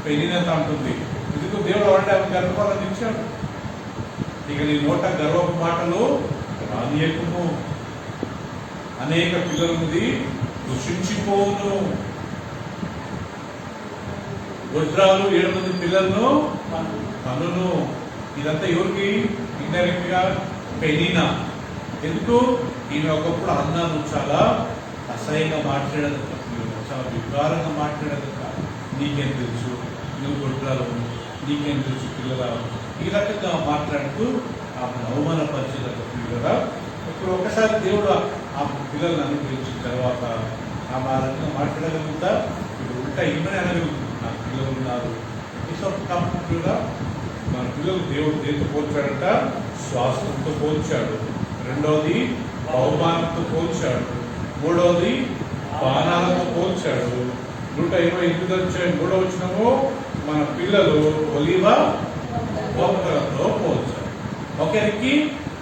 పెళ్ళినంత అంటుంది. ఎందుకు? దేవుడు అంటే ఆమె గర్భఫలాన్ని ఇచ్చాడు. ఇక నీ నోట గర్వపు మాటలు రానియకుము, అనేక పిల్లలుంది దూషించిపోవును. గొడ్రాలు 7 మంది పిల్లలను కనును. ఇదంతా ఎవరికి? ఇండైరెక్ట్ గా పెనీనా. ఎందుకు? ఈమె ఒకప్పుడు అన్నాను చాలా అసహ్యంగా మాట్లాడదు, చాలా వికారంగా మాట్లాడదు. నీకేం తెలుసు, నువ్వు గొడ్రాలు, నీకేం తెలుసు పిల్లలు, ఈ రకంగా మాట్లాడుతూ ఆమెను అవమానపరిచేదట పిల్లరా. ఇప్పుడు ఒకసారి దేవుడు ఆ పిల్లలను అనుగ్రహించిన తర్వాత ఆమె ఆ రకంగా మాట్లాడగలుగుతా. ఇప్పుడు ఉల్టా ఈమెనే అనగలుగుతుంది, నాకు పిల్లలు ఉన్నారు. ఇట్లా మన పిల్లలు దేవుడు దేంతో పోల్చాడంట? స్వాస్థ్యంతో పోల్చాడు. రెండవది బహుమానంతో పోల్చాడు. మూడవది బాణాలతో పోల్చాడు. 128 వచ్చాయి. 3వ వచనము, మన పిల్లలు ఒలివ గోపురంతో పోల్చాడు. ఒకరికి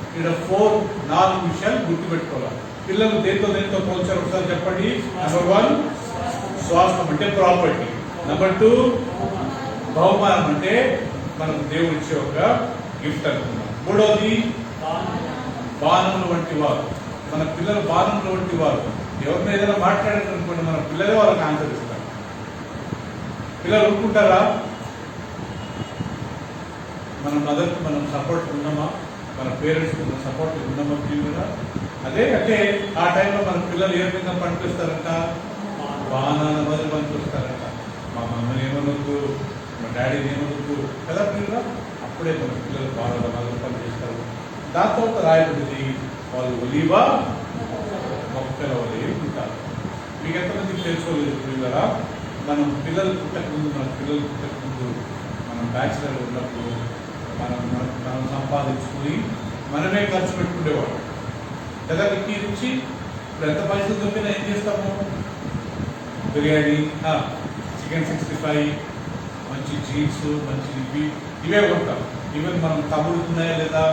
ఇక్కడ 4 విషయాలు గుర్తుపెట్టుకోవాలి. పిల్లలు దేంతో పోల్చారు ఒకసారి చెప్పండి. నెంబర్ 1 స్వాస్థ్యం అంటే ప్రాపర్టీ. నెంబర్ 2 బహుమానం అంటే మనం దేవుడు ఇచ్చే ఒక గిఫ్ట్ అనుకున్నాం. మూడవది బాణములు వంటి వారు. మన పిల్లలు బాణములు వంటి వారు. ఎవరిని ఏదైనా మాట్లాడారనుకోండి, మన పిల్లలే వాళ్ళకి ఆన్సర్ ఇస్తారు. పిల్లలు ఊరుకుంటారా? మన మదర్కి మనం సపోర్ట్ ఉన్నామా? మన పేరెంట్స్కి మన సపోర్ట్ ఉన్నామా పిల్లలుగా? అదే అంటే ఆ టైంలో మన పిల్లలు ఏ విధంగా పనిపిస్తారంట? బాణాల మధ్య పనిపిస్తారంట. మా మమ్మల్ని ఏమనొద్దు, మా డాడీని ఏమనొద్దు కదా పిల్లలు. అప్పుడే మన పిల్లలు బాగా మొదలు పనిచేస్తారు. దాంతో రాయబడింది, వాళ్ళు ఒలివ మొక్కల వలె ఉంటారు. మీకు ఎంతమందికి తెలుసుకోలేదు పిల్లరా? మనం పిల్లలు పుట్టకముందు మనం బ్యాచిలర్ ఉన్నప్పుడు మనం సంపాదించుకుని మనమే ఖర్చు పెట్టుకునేవాడు కదా. విక్కీ నుంచి ఇప్పుడు ఎంత పైసలు దొరికినా ఏం చేస్తాము? బిర్యానీ, చికెన్ 65, మంచి జీన్స్, మంచి ఇవే కొంటాం. ఈవెన్ మనం తమ్ముడికి ఉన్నాయా లేదా,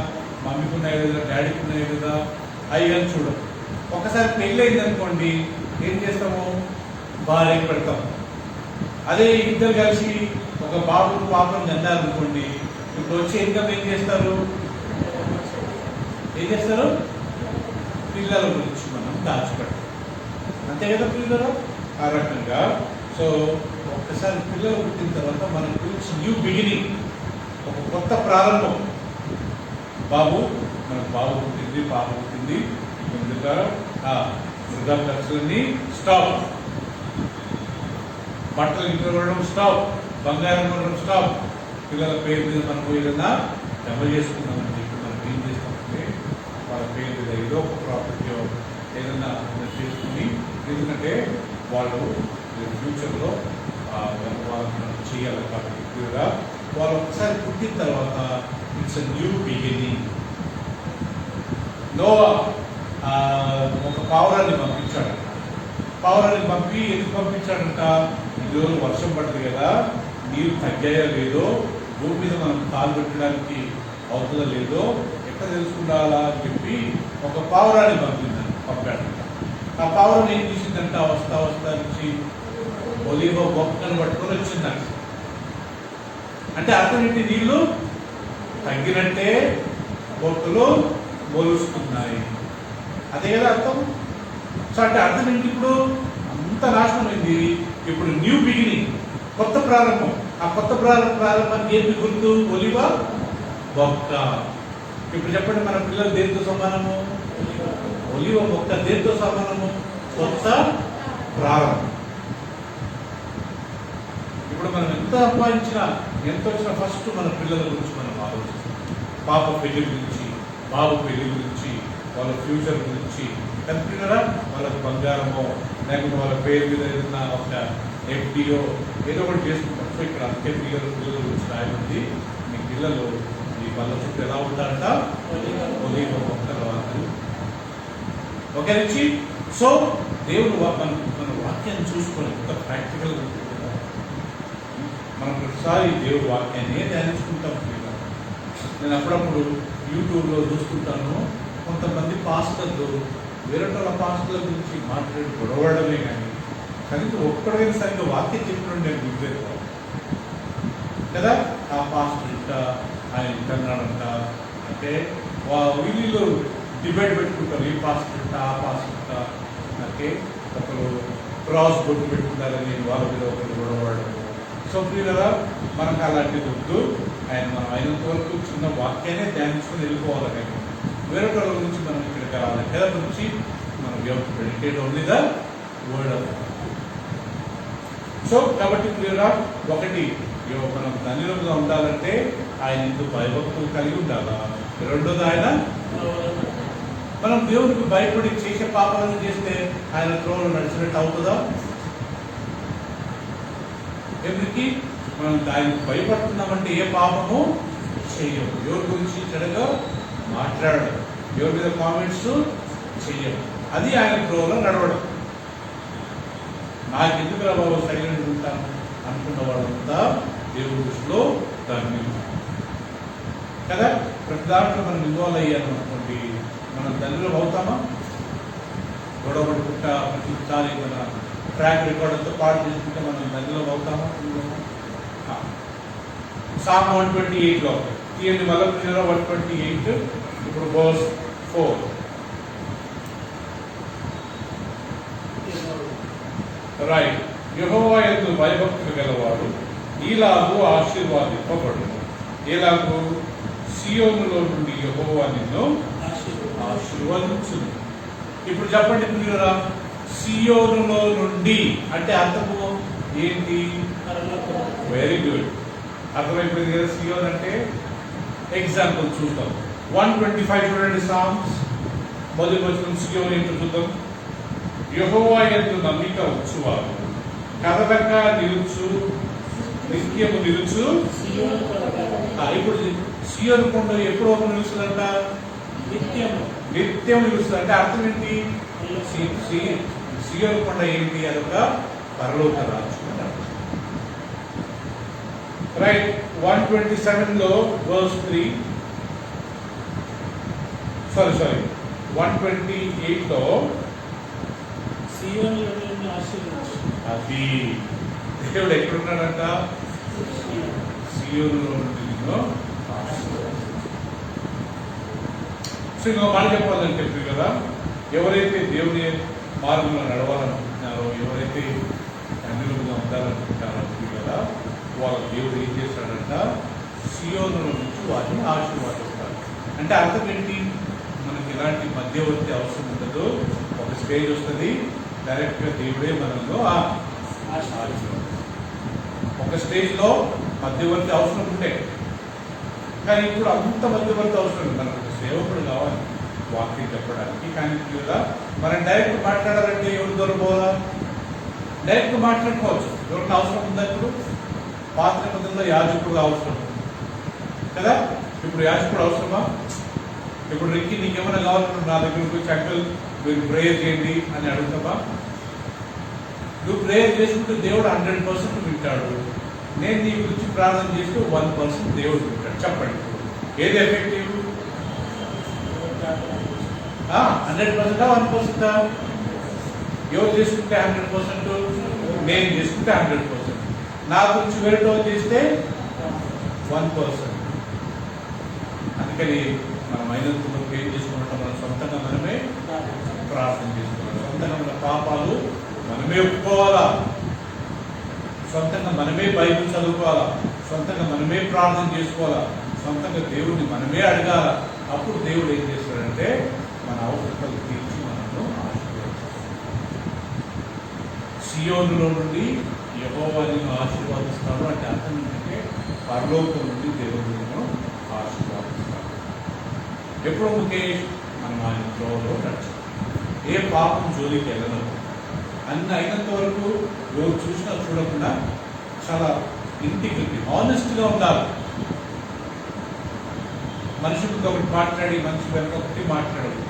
మమ్మీకి ఉన్నాయా లేదా, డాడీకి ఉన్నాయా లేదా, అవి అని చూడం. ఒకసారి పెళ్ళయింది అనుకోండి, ఏం చేస్తాము? భార్యకి పెడతాం. అదే ఇద్దరు కలిసి ఒక బాబుకు పాపను అన్నారనుకోండి, ఇప్పుడు వచ్చే ఇన్కమ్ ఏం చేస్తారు? పిల్లల గురించి మనం దాచిపెడతాం. అంతే కదా పిల్లలు? ఆ రకంగా. సో ఒక్కసారి పిల్లలు పుట్టిన తర్వాత మన గురించి న్యూ బిగినింగ్, ఒక కొత్త ప్రారంభం. మనకు బాబు పుట్టింది, పాప పుట్టింది, ముందుగా వృధా ఖర్చులన్నీ స్టాప్, బట్టలు ఇంట్లో కొనడం స్టాప్, బంగారం కొనడం స్టాప్. పిల్లల పేరు మీద మనం ఏదైనా జమ చేసుకున్నామని చెప్పి మనం ఏం చేస్తామంటే వాళ్ళ పేరు మీద ఏదో ఒక ప్రాపర్టీ ఏదైనా చేసుకుని, ఎందుకంటే వాళ్ళు ఫ్యూచర్లో వాళ్ళు చేయాలి కాబట్టి కూడా వాళ్ళు ఒకసారి పుట్టిన తర్వాత it's a new beginning. Noah ఒక పావురాన్ని పంపించాడు. పావురాన్ని పంపి ఎందుకు పంపించాడంట? ఈరోజు వర్షం పడుతుంది కదా, నీరు తగ్గాయో లేదో, భూమి మీద మనం కాలు పెట్టడానికి అవుతుందో లేదో ఎక్కడ తెలుసుకుంటాలా అని చెప్పి ఒక పావురాన్ని పంపాడంట. ఆ పావురం ఏం చేసిందంట? వస్తా నుంచి ఒలివ మొక్కను పట్టుకొని వచ్చిందంట. అంటే అర్థం ఏంటి? నీళ్లు తగ్గినట్టే బొక్కలు మొలుస్తున్నాయి, అదే కదా అర్థం. సో అంటే అర్థం ఏంటి? ఇప్పుడు అంత నాశనమైంది, ఇప్పుడు న్యూ బిగినింగ్, కొత్త ప్రారంభం. ఆ కొత్త ప్రారంభానికి ఏమి గుర్తు? ఒలివ మొక్క. ఇప్పుడు చెప్పండి, మన పిల్లలు దేంతో సమానము? ఒలివ మొక్క దేంతో సమానము? కొత్త ప్రారంభం. ఇప్పుడు మనం ఎంత సంపాదించినా, ఎంత వచ్చినా ఫస్ట్ మన పిల్లల గురించి మనం ఆలోచిస్తాం. పాప పెళ్లి గురించి, బాబు పెళ్లి గురించి, వాళ్ళ ఫ్యూచర్ గురించి కనుక్కున్నారా? వాళ్ళకి బంగారమో లేకపోతే వాళ్ళ పేరు మీద ఏదైనా ఒక ఎఫ్డిఓ ఏదో ఒకటి చేసుకుంటాం. సో ఇక్కడ అంతే పిల్లల గురించి రాయబడింది. మీ పిల్లలు ఈ వాళ్ళ చుట్టూ ఎలా ఉంటారంట? ఒలివ మొక్కల వారు. ఓకే నుంచి. సో దేవుడు మన వాక్యాన్ని చూసుకొని ఒక ప్రాక్టికల్ మనం ప్రతిసారి దేవుడు వాక్యాన్ని ధ్యానించుకుంటాం. నేను అప్పుడప్పుడు యూట్యూబ్లో చూస్తుంటాను, కొంతమంది పాస్టర్లు వేరే వాళ్ళ పాస్టర్ల గురించి మాట్లాడి గొడవడమే కానీ కనీసం ఒక్కడైనా సరిగ్గా వాక్యం చెప్పడం నేను గుర్తు కదా. ఆ పాస్టర్ ఇంట, ఆయన ఇంటన్నాడంట, అంటే వీళ్ళు డిబేట్ పెట్టుకుంటారు, ఈ పాస్టర్ ఇంట, ఆ పాస్టర్ ఇంట. అంటే ఒకరు క్రాస్ బొట్టు పెట్టుకుంటారని వాళ్ళ మీద ఒకరు గొడవడము. సో ప్రియులరా, మనకు అలాంటిది వద్దు. మనం అయినంత వరకు చిన్న వాక్యాన్ని ధ్యానించుకొని వెళ్ళిపోవాలి. కానీ వేరే వాళ్ళ గురించి మనం ఇక్కడికి రావాలి కదా. నుంచి మనం meditate only the word of. So కాబట్టి ప్రియులరా, ఒకటి మనం ధన్యులుగా ఉండాలంటే ఆయన ఎందుకు భయభక్తులు కలిగి ఉండాలా. రెండోది, ఆయన మనం దేవుడికి భయపడి చేసే పాపాలను చేస్తే ఆయన త్రోవలో నడిచినట్టు అవుతుందా? ఎవరికి మనం దానికి భయపడుతున్నామంటే ఏ పాపము చెయ్యము, ఎవరి గురించి చెడుగా మాట్లాడడం, ఎవరి మీద కామెంట్స్ చెయ్యము. అది ఆయన త్రోవలో నడవడం. నాకు ఎందుకు బాబు సైలెంట్ ఉంటాను అనుకున్న వాళ్ళంతా దేవుడి దృష్టిలో ధన్యులు కదా. ప్రతి దాంట్లో మనం ఇన్వాల్వ్ అయ్యాను అనుకోండి, మనం ధన్యులం అవుతామా? గొడవ పడుకుంటా ప్రతిసారి మన ట్రాక్ రికార్డులతో పాటు చేసుకుంటే మనం ధన్యులం అవుతామా? సామ్ 128లో తీయండి, మళ్ళీ 128 ఇప్పుడు verse 4. రైట్. యెహోవా యందు భయభక్తులు గలవాడు ఈలాగు ఆశీర్వాదింపబడును. ఎలాగూ? సియోనులో నుండి యెహోవా నిన్ను ఆశీర్వదించును. ఇప్పుడు చెప్పండి ప్రియులారా, సియోనులో నుండి అంటే అర్థము ఏంటి? వెరీ గుడ్, అర్థమైపోయింది కదా. సియోన్ అంటే ఎగ్జాంపుల్ చూద్దాం. 125 చూడండి, సామ్స్ మొదటి వచనం. సియోన్ ఏంటో చూద్దాం. యెహోవా యందు నమ్మిక ఉంచువారు కదలక నిలుచు, నిత్యము నిలుచు. ఇప్పుడు సియోను కొండ ఎప్పుడు ఒక నిలుస్తుందంట? నిత్యం నిలుస్తుంది. అంటే అర్థం ఏంటి? సియోను కొండ ఏంటి? అదొక పరలోక రాజ్యం. రైట్. 127లో verse 3, సారీ 128లో అది దేవుడు ఎక్కడున్నాడంట? సియోనులో నుండి నిన్ను ఆశీర్వదించును. సో ఇంకో మాట చెప్పాలంటే కదా, ఎవరైతే దేవుని మార్గంలో నడవాలనుకుంటున్నారో, ఎవరైతే ధన్యులుగా ఉండాలనుకుంటున్నారో కదా, వాళ్ళ దేవుడు ఏం చేస్తాడంట? సియోనులో నుంచి వారిని ఆశీర్వాదిస్తాడు. అంటే అర్థం ఏంటి? మనకి ఎలాంటి మధ్యవర్తి అవసరం ఉండదు. ఒక స్టేజ్ వస్తుంది, డైరెక్ట్గా దేవుడే మనలో ఒక స్టేజ్లో మధ్యవర్తి అవసరం ఉంటే, కానీ ఇప్పుడు అంత మధ్యవర్తి అవసరం ఉంది. మనకు ఒక సేవకుడు కావాలి వాక్యం చెప్పడానికి. కానీ ఇలా మనం డైరెక్ట్ మాట్లాడాలంటే ఎవరు దొరకబోదా? డైరెక్ట్ మాట్లాడుకోవచ్చు. ఎవరికి అవసరం ఉందా? ఇప్పుడు పాత నిబంధనలో యాజకుడు అవసరం కదా. ఇప్పుడు యాజకుడు అవసరమా? ఇప్పుడు రిక్కి నీకేమైనా కావాలంటే నా దగ్గరకు వచ్చి అంకల్ మీరు ప్రేయర్ చేయండి అని అడుగుతామా? నువ్వు ప్రేయర్ చేసుకుంటే దేవుడు 100% వింటాడు. నేను నీ గురించి ప్రార్థన చేస్తూ 1% దేవుడు వింటాడు. చెప్పండి, ఏది ఎఫెక్టివ్? 100%, 1%? ఎవరు చేసుకుంటే 100%? నేను చేసుకుంటే 100%. నా గురించి వేరే వాళ్ళు చేస్తే 1%. అందుకని మనం అయినంతలో ఏం చేసుకుంటాం? మనం సొంతంగా మనమే ప్రార్థన చేసుకోవాలి. సొంతంగా మన పాపాలు మనమే ఒప్పుకోవాలా, సొంతంగా మనమే బైబిల్ చదువుకోవాలా, సొంతంగా మనమే ప్రార్థన చేసుకోవాలా, సొంతంగా దేవుడిని మనమే అడగాల. అప్పుడు దేవుడు ఏం చేస్తాడంటే మన అవసరాలు తీర్చి మనల్ని ఆశీర్వదిస్తాడు. సియోనులో నుండి యెహోవా నిన్ను ఆశీర్వదిస్తాడు అంటే అర్థం ఏంటంటే పరలోకం నుండి దేవుడు నిన్ను ఆశీర్వదిస్తాడు. ఎప్పుడు ముఖేష్ మనం ఆయన త్రోవలో నడుచు, ఏ పాపం జోలికి వెళ్ళను, అన్ని అయినంత వరకు ఎవరు చూసినా చూడకుండా చాలా ఇంటిగ్రిటీ, హానెస్ట్గా ఉండాలి. మనుషులతో ఒకటి మాట్లాడి మనిషి వెనక ఒకటి మాట్లాడదు.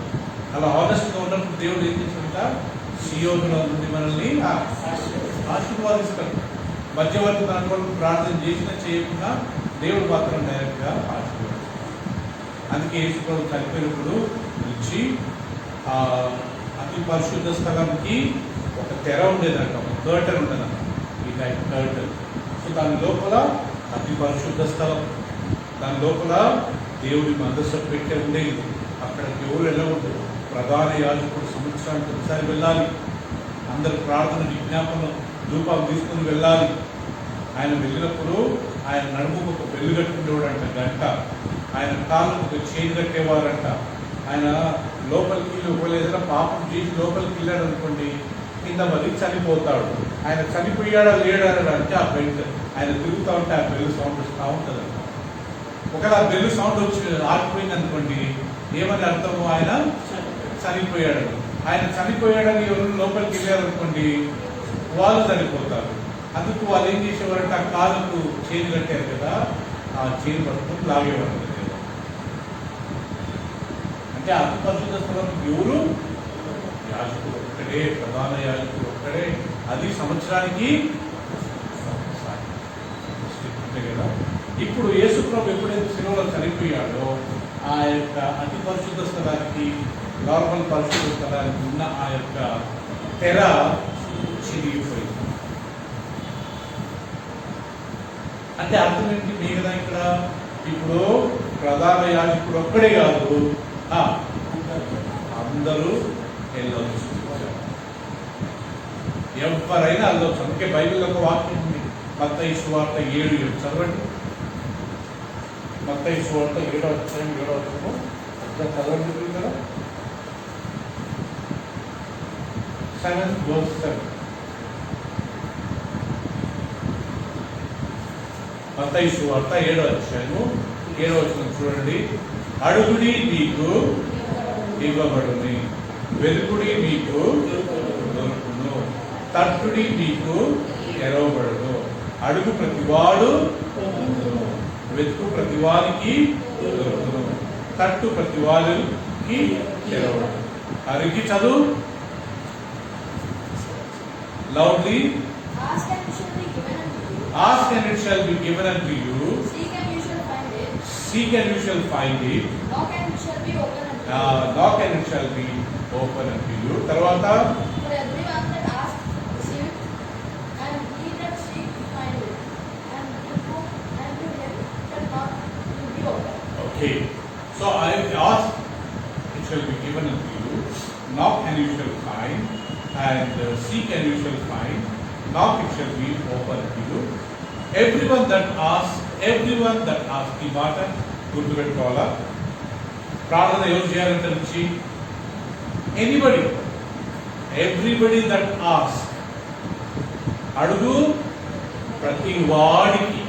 అలా హానెస్ట్గా ఉన్నప్పుడు దేవుడు ఏం చేస్తుంటా? సియోనులో నుండి మనల్ని ఆశీర్వాదిస్తాడు. మధ్యవర్తి దాని కొరకు ప్రార్థన చేసినా చేయకుండా దేవుడు మాత్రం డైరెక్ట్గా ఆశీర్వదిస్తాడు. అందుకే యేసుప్రభు చనిపోయినప్పుడు వచ్చి అతి పరిశుద్ధ స్థలానికి ఒక తెర ఉండేదంట, ఒక కర్టన్ ఉండేదంట, ఈ టైప్ కర్టన్. సో దాని లోపల అతి పరిశుద్ధ స్థలం, దాని లోపల దేవుడి మందస్సు పెట్టే ఉండేది. అక్కడికి ఎవరు వెళ్ళకూడదు. ప్రధాన యాజకుడు సంవత్సరానికి ఒకసారి వెళ్ళాలి. అందరు ప్రార్థన విజ్ఞాపన ధూపాలు తీసుకుని వెళ్ళాలి. ఆయన వెళ్ళినప్పుడు ఆయన నడుముకు ఒక బెల్లు కట్టుకునేవాడంట, గంట. ఆయన కాళ్ళకు ఒక చైన్ కట్టేవారంట. ఆయన లోపలికి ఒకవేళ ఏదైనా పాపం చేసి లోపలికి వెళ్ళాడు అనుకోండి, కింద మళ్ళీ చనిపోతాడు. ఆయన చనిపోయాడా లేడా అంటే ఆ బెల్ట్ ఆయన తిరుగుతూ ఉంటే ఆ బెల్లు సౌండ్ వస్తూ ఉంటుంది. ఒకవేళ ఆ బెల్లు సౌండ్ వచ్చి ఆగిపోయింది అనుకోండి, ఏమని అర్థము? ఆయన చనిపోయాడు. ఆయన చనిపోయాడని ఎవరు లోపలికి వెళ్ళారనుకోండి, వాళ్ళు చనిపోతారు. అందుకు వాళ్ళు ఏం చేసేవారంటే ఆ కాళ్ళకు చైన్ కట్టారు కదా, ఆ చైన్ పట్టుకుని లాగేవారు. అంటే అతి పరిశుద్ధ స్థలం ఎవరు? యాజకుడు ఒక్కడే, ప్రధాన యాజకుడు ఒక్కడే. అది సంవత్సరానికి కదా. ఇప్పుడు యేసుప్రభు ఎప్పుడైతే శిలువలో చనిపోయాడో ఆ యొక్క అతి పరిశుద్ధ స్థలానికి, నార్మల్ పరిశుద్ధ స్థలానికి ఉన్న ఆ యొక్క తెర చిరిగిపోయింది. అంటే అర్థం ఏంటి మీ కదా? ఇక్కడ ఇప్పుడు ప్రధాన యాజకుడు ఒక్కడే కాదు, అందరూ వెళ్ళవచ్చు, ఎవరైనా వెళ్ళవచ్చు. అందుకే బైబిల్లో ఒక వాక్యం ఉంది, మత్తయి సువార్త 7:7 చదవండి. మత్తయి సువార్త 7వ అధ్యాయం 7వ వచనం చదవండి కదా. 7:7 మత్తయి సువార్త 7వ అధ్యాయము 7వ వచనం చూడండి. అడుగుడి మీకు ఇవ్వబడును, వెలుగుడి మీకు దొరుకును, తట్టుడి మీకు తెరవబడును. అడుగు ప్రతివాడు వెతుకు ప్రతివానికి దొరుకును, తట్టు ప్రతివాడికి తెరవబడును. అరిగి చదువు loudly. Ask and it shall be given unto you. Seek and you shall find it. Seek and you shall find it. Knock and it shall be open unto you. Knock and it shall be open unto you. తర్వాత For everyone that asks receive, and he that seeks find it, and to him shall knock will be open. Okay. So I ask, it shall be given unto you. Knock and you shall find, and seek and you shall find. Knock it shall be open to you. Everyone that asks, ఈ మాట గుర్తుపెట్టుకోవాలా. ప్రార్థన ఎవరు చేయాలంటే నుంచి everybody that ask, అడుగు ప్రతి వాడికి.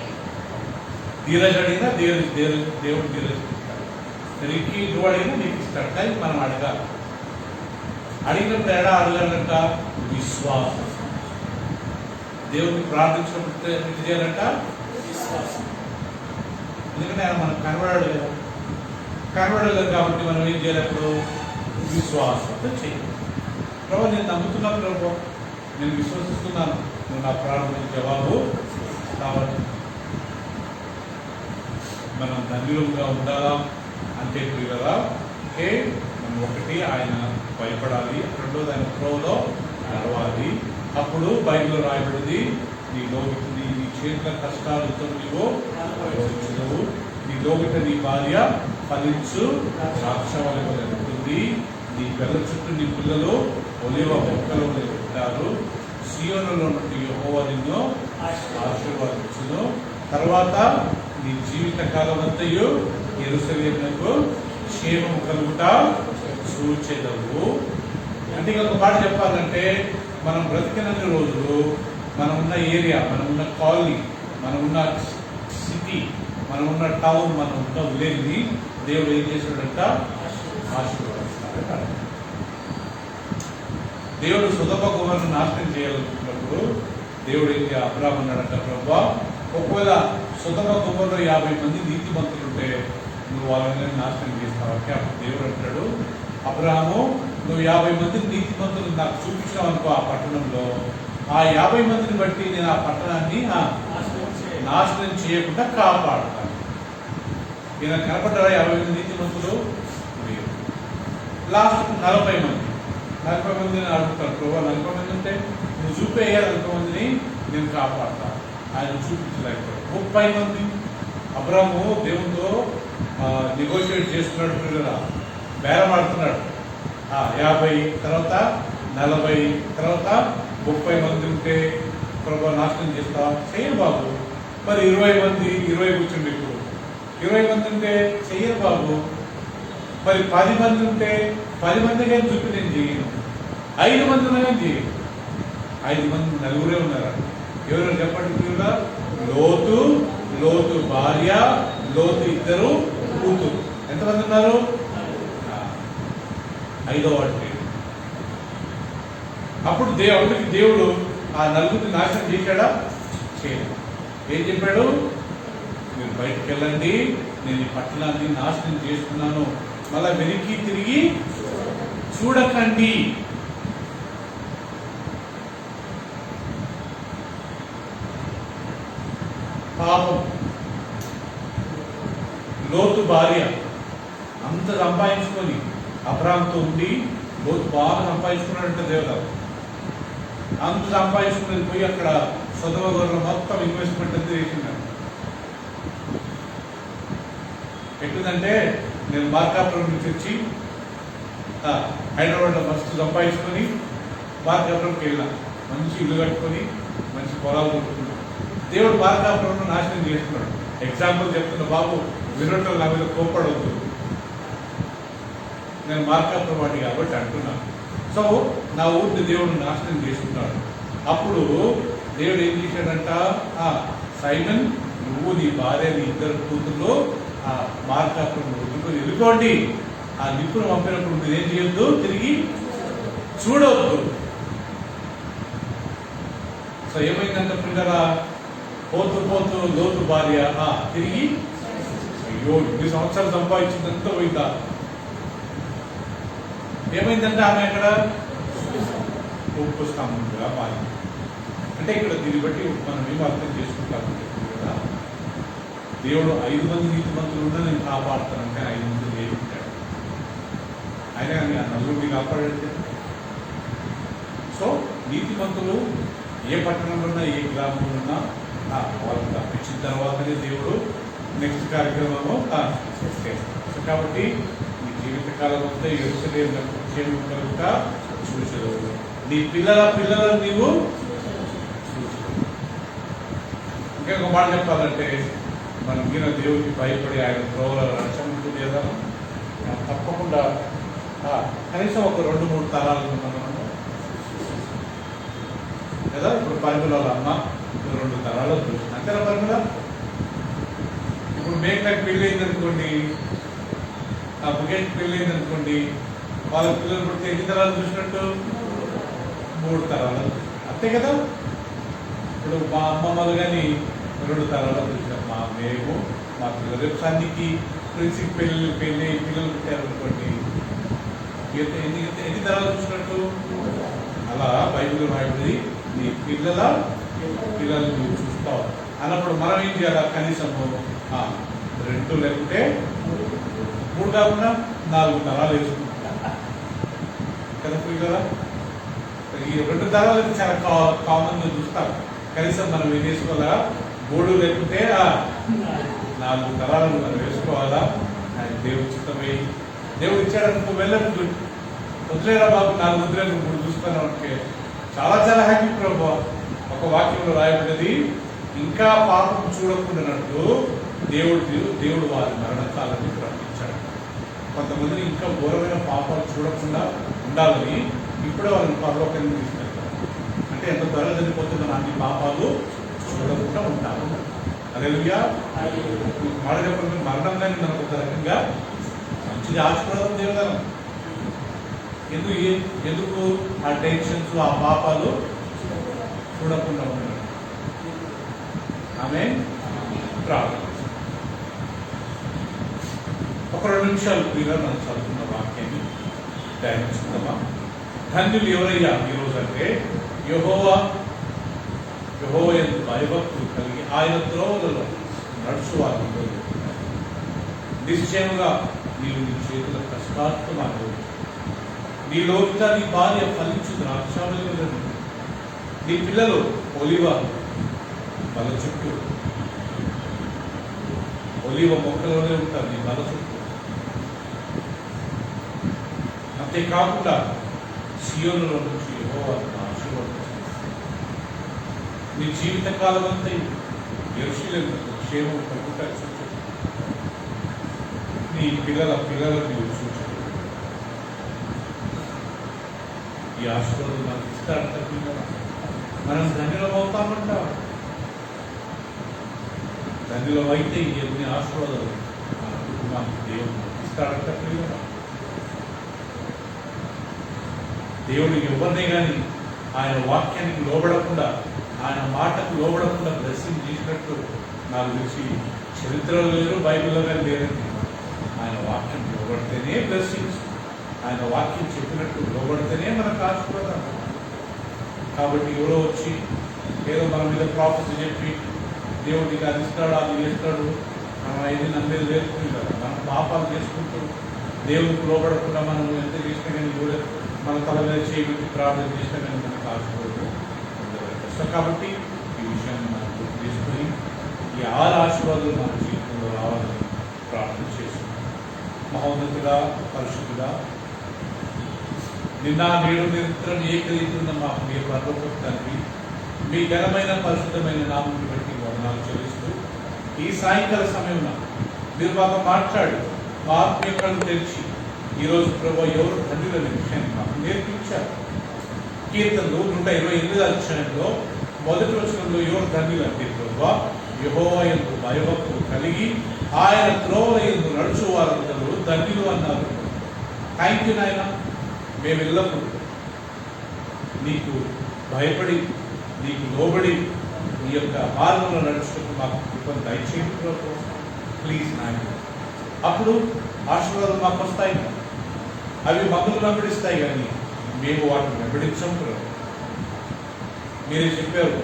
ధీరజడినా దేవుడు ధీరజిస్తాడు, నీకు ఇవ్వడైనా నీకు ఇస్తాడు. కానీ మనం అడగాలి. అడిగినప్పుడు ఎలా అడగాలంట? విశ్వాసం. దేవుడిని ప్రార్థించినప్పుడు ఏం చేయాలంట? విశ్వాసం. ఎందుకంటే ఆయన మనకు కనబడాడు కదా, కనబడలేదు కాబట్టి మనం ఏం చేయాలి? అప్పుడు విశ్వాసంతో చేయాలి. ప్రభు నేను నమ్ముతున్నా ప్రభు, నేను విశ్వసిస్తున్నాను నువ్వు నా ప్రార్థనకు జవాబు కావాలి. మనం ధన్యులుగా ఉండాలా అంటే ప్రియులరా, మనం ఒకటి ఆయన భయపడాలి, రెండోది ఆయన త్రోవలో నడవాలి. అప్పుడు బైబిల్లో రాయబడింది, నీ చేతుల కష్టాలతో నీవు అనుభవించవు, నీ లోగిట నీ భార్య ఫలించు ద్రాక్షవల్లి వలె ఉంటుంది, నీ పిల్లల చుట్టూ నీ పిల్లలు ఒలివ మొక్కలు ఉంటారు, సీయోనులో నుండి యెహోవా నిన్ను ఆశీర్వదించును. తర్వాత నీ జీవిత కాలం అంతయు యెరూషలేమునకు క్షేమం కలుగుట చూచెదవు. అంటే ఒక మాట చెప్పాలంటే, మనం బ్రతికినన్ని రోజులు మనం ఉన్న ఏరియా, మనం ఉన్న కాలనీ, మనం ఉన్న సిటీ, మనం ఉన్న టౌన్, మనం ఉన్న విలేజ్ని దేవుడు ఏం చేశాడంట? ఆశీర్వదిస్తాడు. దేవుడు సొదొమ గొమొర్రాను నాశనం చేయాలనుకున్నప్పుడు దేవుడు ఏంటి అబ్రాహాము అన్నాడంట, ప్రభువా ఒకవేళ సొదొమ గొమొర్రాలో 50 మంది నీతిమంతులు ఉంటే నువ్వు వాళ్ళని నాశనం చేస్తావు. అప్పుడు దేవుడు అంటాడు, అబ్రాహాము నువ్వు 50 మంది నీతిమంతులు నాకు చూపించావు అనుకో ఆ పట్టణంలో, ఆ 50 మందిని బట్టి నేను ఆ పట్టణాన్ని నాశనం చేయకుండా కాపాడుతాను. ఈయన కనపడ్డారా 50 మంది నీతిమంతులు? లాస్ట్ 40 మంది నేను అడుగుతాను, ప్రభు 40 మంది ఉంటే నువ్వు చూపేయాలి, 40 మందిని నేను కాపాడుతాను. ఆయన చూపించలేకపోయాడు. 30 మంది. అబ్రాహాము దేవునితో నెగోషియేట్ చేస్తున్నాడు, పిల్లరా బేరం ఆడుతున్నాడు. 50 తర్వాత 40 తర్వాత 30 మంది ఉంటే ప్రభు నాశనం చేస్తా చెయ్యరు బాబు. మరి 20 మంది 20 కూర్చుండి, ఇప్పుడు 20 మంది ఉంటే చెయ్యరు బాబు. మరి 10 మంది ఉంటే 10 మందికి ఏం చూపి నేను చేయను. 5 మంది ఉన్నా నేను చేయను. 5 మంది నలుగురే ఉన్నారు. ఎవరు చెప్పండి పిల్లరా? లోతు భార్య, లోతు 2 కూతురు. ఎంతమంది ఉన్నారు? 5వ వాడికి. అప్పుడు దేవుడు ఆ నలుగురిని నాశనం చేశాడా? చేయలేదు. ఏం చెప్పాడు? మీరు బయటకు వెళ్ళండి, నేను ఈ పట్టణాన్ని నాశనం చేస్తున్నాను, మళ్ళా వెనక్కి తిరిగి చూడకండి. పాపం. లోతు భార్య అంత సంపాదించుకొని అబ్రాహాముతో ఉండి, లోతు బాగా సంపాదించుకున్నాడంటే దేవదారు అంత సంపాదించుకునేది పోయి అక్కడ సొదొమ గొమొర్రా మొత్తం ఇన్వెస్ట్మెంట్ అంతా చేసినాడు. ఎట్లుందంటే, నేను మార్కాపురం నుంచి వచ్చి హైదరాబాద్లో ఫస్ట్ సంపాదించుకొని మార్కాపురంకి వెళ్ళినా, మంచి ఇల్లు కట్టుకొని మంచి పొలాలు కొట్టుకున్నాను. దేవుడు మార్కాపురంలో నాశనం చేస్తున్నాడు. ఎగ్జాంపుల్ చెప్తున్నా బాబు, వినోటం నా మీద కోపడవద్దు, నేను మార్కాపురం వాడి కాబట్టి అంటున్నాను. సో నా ఊరిని దేవుడు నాశనం చేస్తున్నాడు. అప్పుడు దేవుడు ఏం చేశాడంట, సైమన్ నువ్వు నీ భార్య నీ 2 కూతుర్లు మార్కాపురం వదులుకొని వెళ్ళిపోండి. ఆ నిప్పును పంపినప్పుడు మీరు ఏం చేయొద్దు, తిరిగి చూడవద్దు. సో ఏమైందంట పిల్లరా, పోతూ లోతు భార్య తిరిగి, అయ్యో 2 సంవత్సరాలు సంపాదించిందంతా పోయిందా. ఏమైందంటే ఆమె అక్కడ ఉప్పు స్తంభంగా మారింది. అంటే ఇక్కడ దీన్ని బట్టి మనం ఏం అర్థం చేసుకుంటాం కదా, దేవుడు 5 మంది నీతిమంతులు ఉన్నా నేను కాపాడుతానంటే 5 మంది లేకుంటాడు. ఆయన కానీ ఆ నలుగురిని కాపాడంటే. సో నీతిమంతులు ఏ పట్టణంలో ఉన్నా, ఏ గ్రామంలో ఉన్నా వాళ్ళని తప్పించిన తర్వాతనే దేవుడు నెక్స్ట్ కార్యక్రమము చేస్తాడు. కాబట్టి నీ జీవితకాలం అంతా యెరూషలేమునకు క్షేమం కలుగుట చూచెదవు, నీ పిల్లలను నీవు చూచెదవు. ఇంకొక మాట చెప్పాలంటే, మనం మీద దేవుడికి భయపడి ఆయన త్రోవలో రక్షణ ఉంటుంది కదా, తప్పకుండా కనీసం ఒక 2-3 తరాలు ఉన్నాము కదా. ఇప్పుడు పరిమిళ అమ్మ 2 తరాలు చూసి అంతేనా పరిమిళ. ఇప్పుడు మేకకి పెళ్ళి అయిందనుకోండి, ఆ ముఖేష్ పెళ్ళి అయిందనుకోండి, వాళ్ళ పిల్లలు పుడితే ఎన్ని తరాలు చూసినట్టు? 3 తరాలు అంతే కదా. ఇప్పుడు మా అమ్మమ్మలు కానీ 2 తరాలు చూసారు. మేము మా పిల్లలు రేపు సన్నికి ప్రిన్సికి పెళ్ళి పిల్లలు పుట్టారనుకోండి, ఎన్ని తరాలు చూసినట్టు? అలా బైబిల్ రాయబడి నీ పిల్లల పిల్లల్ని నువ్వు చూస్తావు అన్నప్పుడు మనం ఏం చేయాలి? కనీసము 2 లేకుంటే 3 కాకుండా 4 తరాలు వేసుకుంటాం కదా పిల్లరా. ఈ 2 తరాలు చాలా కామన్ గా చూస్తాం. కనీసం మనం ఏం చేసుకోవాలా? 3 లేకుంటే 4 తరాలను మనం వేసుకోవాలా? ఆయన దేవుడు చిత్తమై దేవుడు ఇచ్చాడనుకో వెళ్ళను వదిలేరా బాబు 4 వదిలేను 3 చూసుకున్నాం అంటే చాలా చాలా హ్యాపీ ప్రభు. ఒక వాక్యంలో రాయబడ్డది, ఇంకా పాపం చూడకుండానట్టు దేవుడు వారి మరణకాలాన్ని ప్రకటించాడు. కొంతమందిని ఇంకా ఘోరమైన పాపాలు చూడకుండా ఉండాలని ఇప్పుడే వాళ్ళని పరలోకానికి తీసుకెళ్తారు. అంటే ఎంత త్వరగా చనిపోతుందో అన్ని పాపాలు చూడకుండా ఉంటారు. హల్లెలూయా. మాట చెప్పండి, మరణం కానీ మనకు ఒక రకంగా మంచిగా ఆశీర్వాదం దేవుదనం. ఎందుకు ఆ టెన్షన్స్ ఆ పాపాలు చూడకుండా ఉండడం. ఆమె ప్రార్థన ఒక 2 నిమిషాలు ప్రియుగా మనం చదువుకున్న వాక్యాన్ని ధ్యానించుకుందామా? ధన్యులు ఎవరయ్యా ఈరోజు అంటే యెహోవా యందు భయభక్తులు కలిగి ఆయన త్రోవలలో నడుచువారు. నిశ్చయముగా నీవు నీ చేతుల కష్టార్థం అనుభవించు. నీ లోకిత నీ భార్య ఫలించు ద్రాక్షావళిలను, నీ పిల్లలు ఒలివ బల చుట్టూ ఒలివ మొక్కలోనే ఉంటారు నీ బల చుట్టూ. అంతేకాకుండా సియోనులో నుంచి యెహోవాను ఆశీర్వాదం నీ జీవిత కాలం అంతా యెరూషలేము క్షేమం కలుగుట సూచన. నీ పిల్లలకు నీవు సూచన. ఈ ఆశీర్వాదం మనకి ఇస్తాడంట. మనం ధన్యులం అవుతామంట. ధన్యులం అయితే ఎన్ని ఆశీర్వాదాలు మన కుటుంబానికి దేవుడు ఇస్తాడంట. దేవుడు ఎవరిని కానీ ఆయన వాక్యానికి లోబడకుండా, ఆయన మాటకు లోబడకుండా బ్లెస్సింగ్ చేసినట్టు నాకు తెలిసి చరిత్రలో లేరు, బైబిల్లో కానీ లేరండి. ఆయన వాక్యం లోబడితేనే బ్లెస్సింగ్స్, ఆయన వాక్యం చెప్పినట్టు లోబడితేనే మనకు ఆశీర్వాదం. కాబట్టి ఎవరో వచ్చి ఏదో మన మీద ప్రాఫెసీ చెప్పి దేవుడికి అది ఇస్తాడు అది చేస్తాడు, మనం ఇది నమ్మేది వేసుకుని కదా. మనం పాపాలు చేసుకుంటూ దేవుడికి లోబడకుండా మనం ఎంత చేసినా కానీ కూడా మన తల మీద చేయబెట్టి ప్రార్థన చేసినా కానీ మనకు ఆశీర్వాదం కష్టం. కాబట్టి ఈ విషయాన్ని మనం గుర్తు చేసుకుని ఈ 6 ఆశీర్వాదాలు మన జీవితంలో రావాలని ప్రార్థన చేస్తున్నాం. మహోన్నతుడా, పరిశుద్ధుడా, నిన్న నేడు నిరంతరం ఏకరీతున్న మా ప్రియ పరలోకపు తండ్రి, మీ ఘనమైన పరిశుద్ధమైన నామమును బట్టి వందనాలు చెల్లిస్తూ ఈ సాయంకాల సమయంలో మీరు మాతో మాట్లాడి మా ఆత్మీయ కళ్ళు తెరిచి ఈరోజు ప్రభు ఎవరు ధన్యులనే విషయాన్ని మాకు నేర్పించారు. కీర్తనలు 128 అధ్యాయంలో మొదటి వచనంలో ఎవరు ధన్యులంటే ప్రభు యెహోవా యందు భయభక్తులు కలిగి ఆయన త్రోవల యందు నడుచు వారందరూ ధన్యులు అన్నారు. థ్యాంక్ యూ నాయన. మేము ఎల్లప్పుడూ నీకు భయపడి నీకు లోబడి నీ యొక్క మార్గంలో నడుచుకుంటూ మాకు కృపను దయచేయండి ప్రభు. ప్లీజ్ నాయన. అప్పుడు ఆశీర్వాదాలు మాకు వస్తాయి, అవి మమ్మల్ని వెంబడిస్తాయి, కానీ మేము వాటిని వెంబడించం ప్రభు. మీరే చెప్పారు,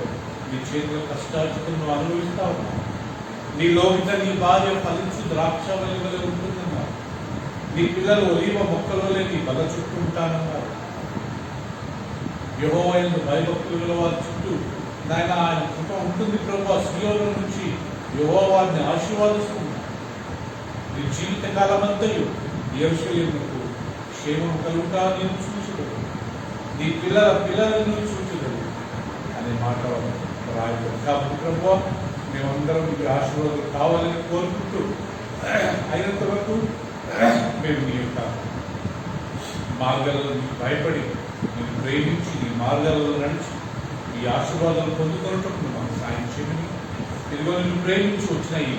నీ చేతిలో కష్టార్జితం నువ్వు అనుభవిస్తావు, నీ లోకిత నీ భార్య ఫలించు ద్రాక్షావళి వలె ఉంటుందన్నారు, నీ పిల్లలు ఒలీవ మొక్కలోనే నీ బల చుట్టూ ఉంటానన్నారు. యెహోవా యందు భయభక్తుల వారి చుట్టూ నాయన ఆయన కృప ఉంటుంది ప్రభు. సియోను నుంచి యెహోవాని ఆశీర్వాదిస్తుంది. నీ జీవిత కాలమంతయు యెరూషలేముకు క్షేమం కలుగుతా నేను చూచుడు, నీ పిల్లలను చూచుడు అనే మాట రాయబడి. కాబట్టి ప్రభు మేమందరం మీకు ఆశీర్వాదాలు కావాలని కోరుకుంటూ అయినంత వరకు మేము నీ యొక్క మార్గాలను భయపడి నేను ప్రేమించి నీ మార్గాలలో నడిచి ఈ ఆశీర్వాదాలు పొందుతున్నట్టు మాకు సాయం చేయమని. ఇదిగో నేను ప్రేమించి వచ్చిన ఈ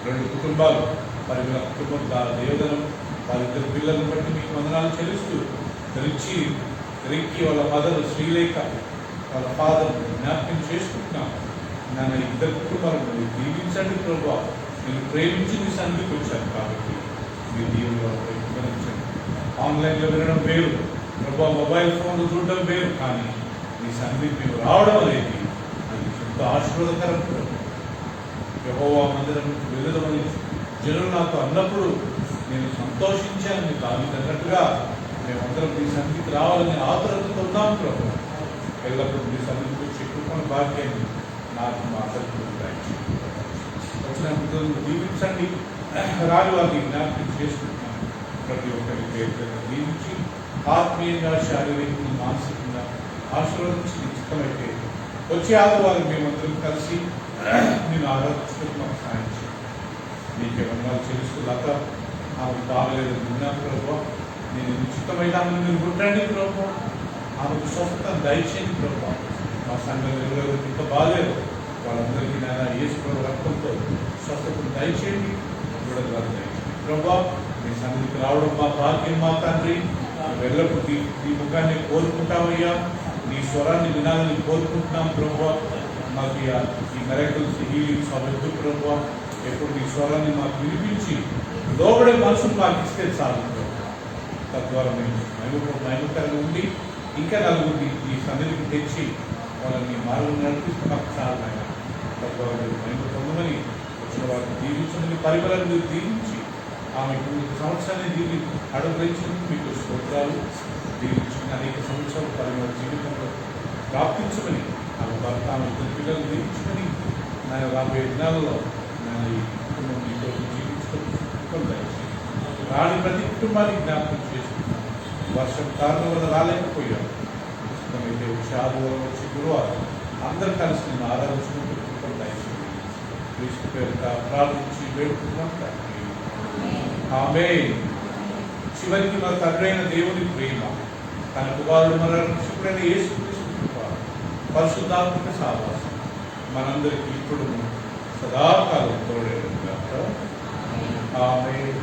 2 కుటుంబాలు, మరి వీళ్ళ కుటుంబం దేవదనం వారిద్దరు పిల్లలను బట్టి మీకు వందనాలు చెల్లిస్తూ రిక్కి వాళ్ళ మదర్ శ్రీలేఖ వాళ్ళ ఫాదర్ జ్ఞాపకం చేసుకుంటున్నాం. నన్ను 2 కుటుంబాలను మీరు దీవించండి ప్రభు. నేను ప్రేమించి మీ సన్నిధికి వచ్చాను కాబట్టి మీ దీవులు గమనించండి. ఆన్లైన్లో వినడం వేరు ప్రభు, మొబైల్ ఫోన్లు చూడడం వేరు, కానీ నీ సన్నిధికి మేము రావడం అనేది అది ఎంతో ఆశీర్వాదకరం. యెహోవా మందిరం వెళ్ళదమని జనులు నాకు అన్నప్పుడు నేను సంతోషించాను. మీకు తగ్గట్టుగా మేమందరం నీ సన్నిధికి రావాలని ఆతురతతో ఉన్నాం ప్రభు. ఎల్లప్పుడూ నీ సన్నిధికి వచ్చి కృపణ భాగ్యాన్ని నాకు మా అందరికీ వచ్చిన మిత్రులను దీవించండి. రాని వారిని జ్ఞాపకం చేసుకుంటున్నాను. ప్రతి ఒక్కరి పేరు దీవించి ఆత్మీయంగా, శారీరకంగా, మానసికంగా ఆశీర్వదించి నిశ్చితమైతే వచ్చే ఆదివారం మేమందరం కలిసి నేను ఆరాధించుకుంటూ మాకు సాయం చేయండి. నీకే వందనాలు చెల్లిస్తూ లత ఆమెకు బాగలేదు విన్నాను ప్రభు. నేను నిశ్చితమైన ఆమెను మీరు ముట్టండి ప్రభు. ఆమెకు స్వస్థతను దయచేయండి ప్రభు. మా సంఘం ఎవరెవరికి ఇంకా బాగాలేదు వాళ్ళందరికీ నాయన యేసు ప్రభు రక్తంతో స్వస్థతను దయచేయండి. కూడా ద్వారా దయచేయండి ప్రభు. మీ సన్నిధికి రావడం మా భాగ్యం మా తండ్రి. ఎల్లప్పుడూ నీ ముఖాన్ని కోరుకుంటామయ్యా. నీ స్వరాన్ని వినాలని కోరుకుంటున్నాం ప్రభు. మాకు ఈ మెరకల్స్ హీలింగ్స్ అవద్దు ప్రభు. ఎప్పుడు నీ స్వరాన్ని మాకు వినిపించి లోబడే మనసును మాకు ఇస్తే చాలు ప్రభు. తద్వారా మేము మహిమకరంగా ఉండి ఇంకా నలుగురిని ఈ సన్నిధికి తెచ్చి వాళ్ళని మార్గం నడిపిస్తూ మాకు చాలు ఆయన. తద్వారా మీరు మహిమ పొందమని వచ్చిన వారిని దీవించమని పరిమళను మీరు దీవించి ఆమె 9 సంవత్సరాన్ని దీన్ని అనుగ్రహించినందుకు మీకు స్తోత్రాలు. దీవించిన అనేక సంవత్సరాలు పరిమళ జీవితంలో ప్రాప్తించమని ఆమె భర్త ఆమె 2 పిల్లలు దీవించమని నేను రాబోయే దినాలలో నేను ఈ కుటుంబం మీతో జీవించడం రాని ప్రతి కుటుంబాన్ని జ్ఞాపకం చేసుకుంటున్నాను. వర్షం కారణం వల్ల రాలేకపోయాను. పుస్తకమైతే వచ్చి ఆదివారం వచ్చి గురువారం అందరూ కలిసి నేను ఆరాధించుకుంటూ కుటుంబం దయచేయండి. క్రీస్తు పేరుట ప్రార్థించి వేడుకుంటున్నాం తండ్రి. ఆమేన్. చివరికి మన తండ్రి అయిన దేవుని ప్రేమ, తన కుమారుడు మన రక్షకుడైన యేసుక్రీస్తు కృప, పరిశుద్ధాత్మక సహవాసం మనందరికీ ఇప్పుడు సదాకాలం తోడేగాక. ఆమేన్.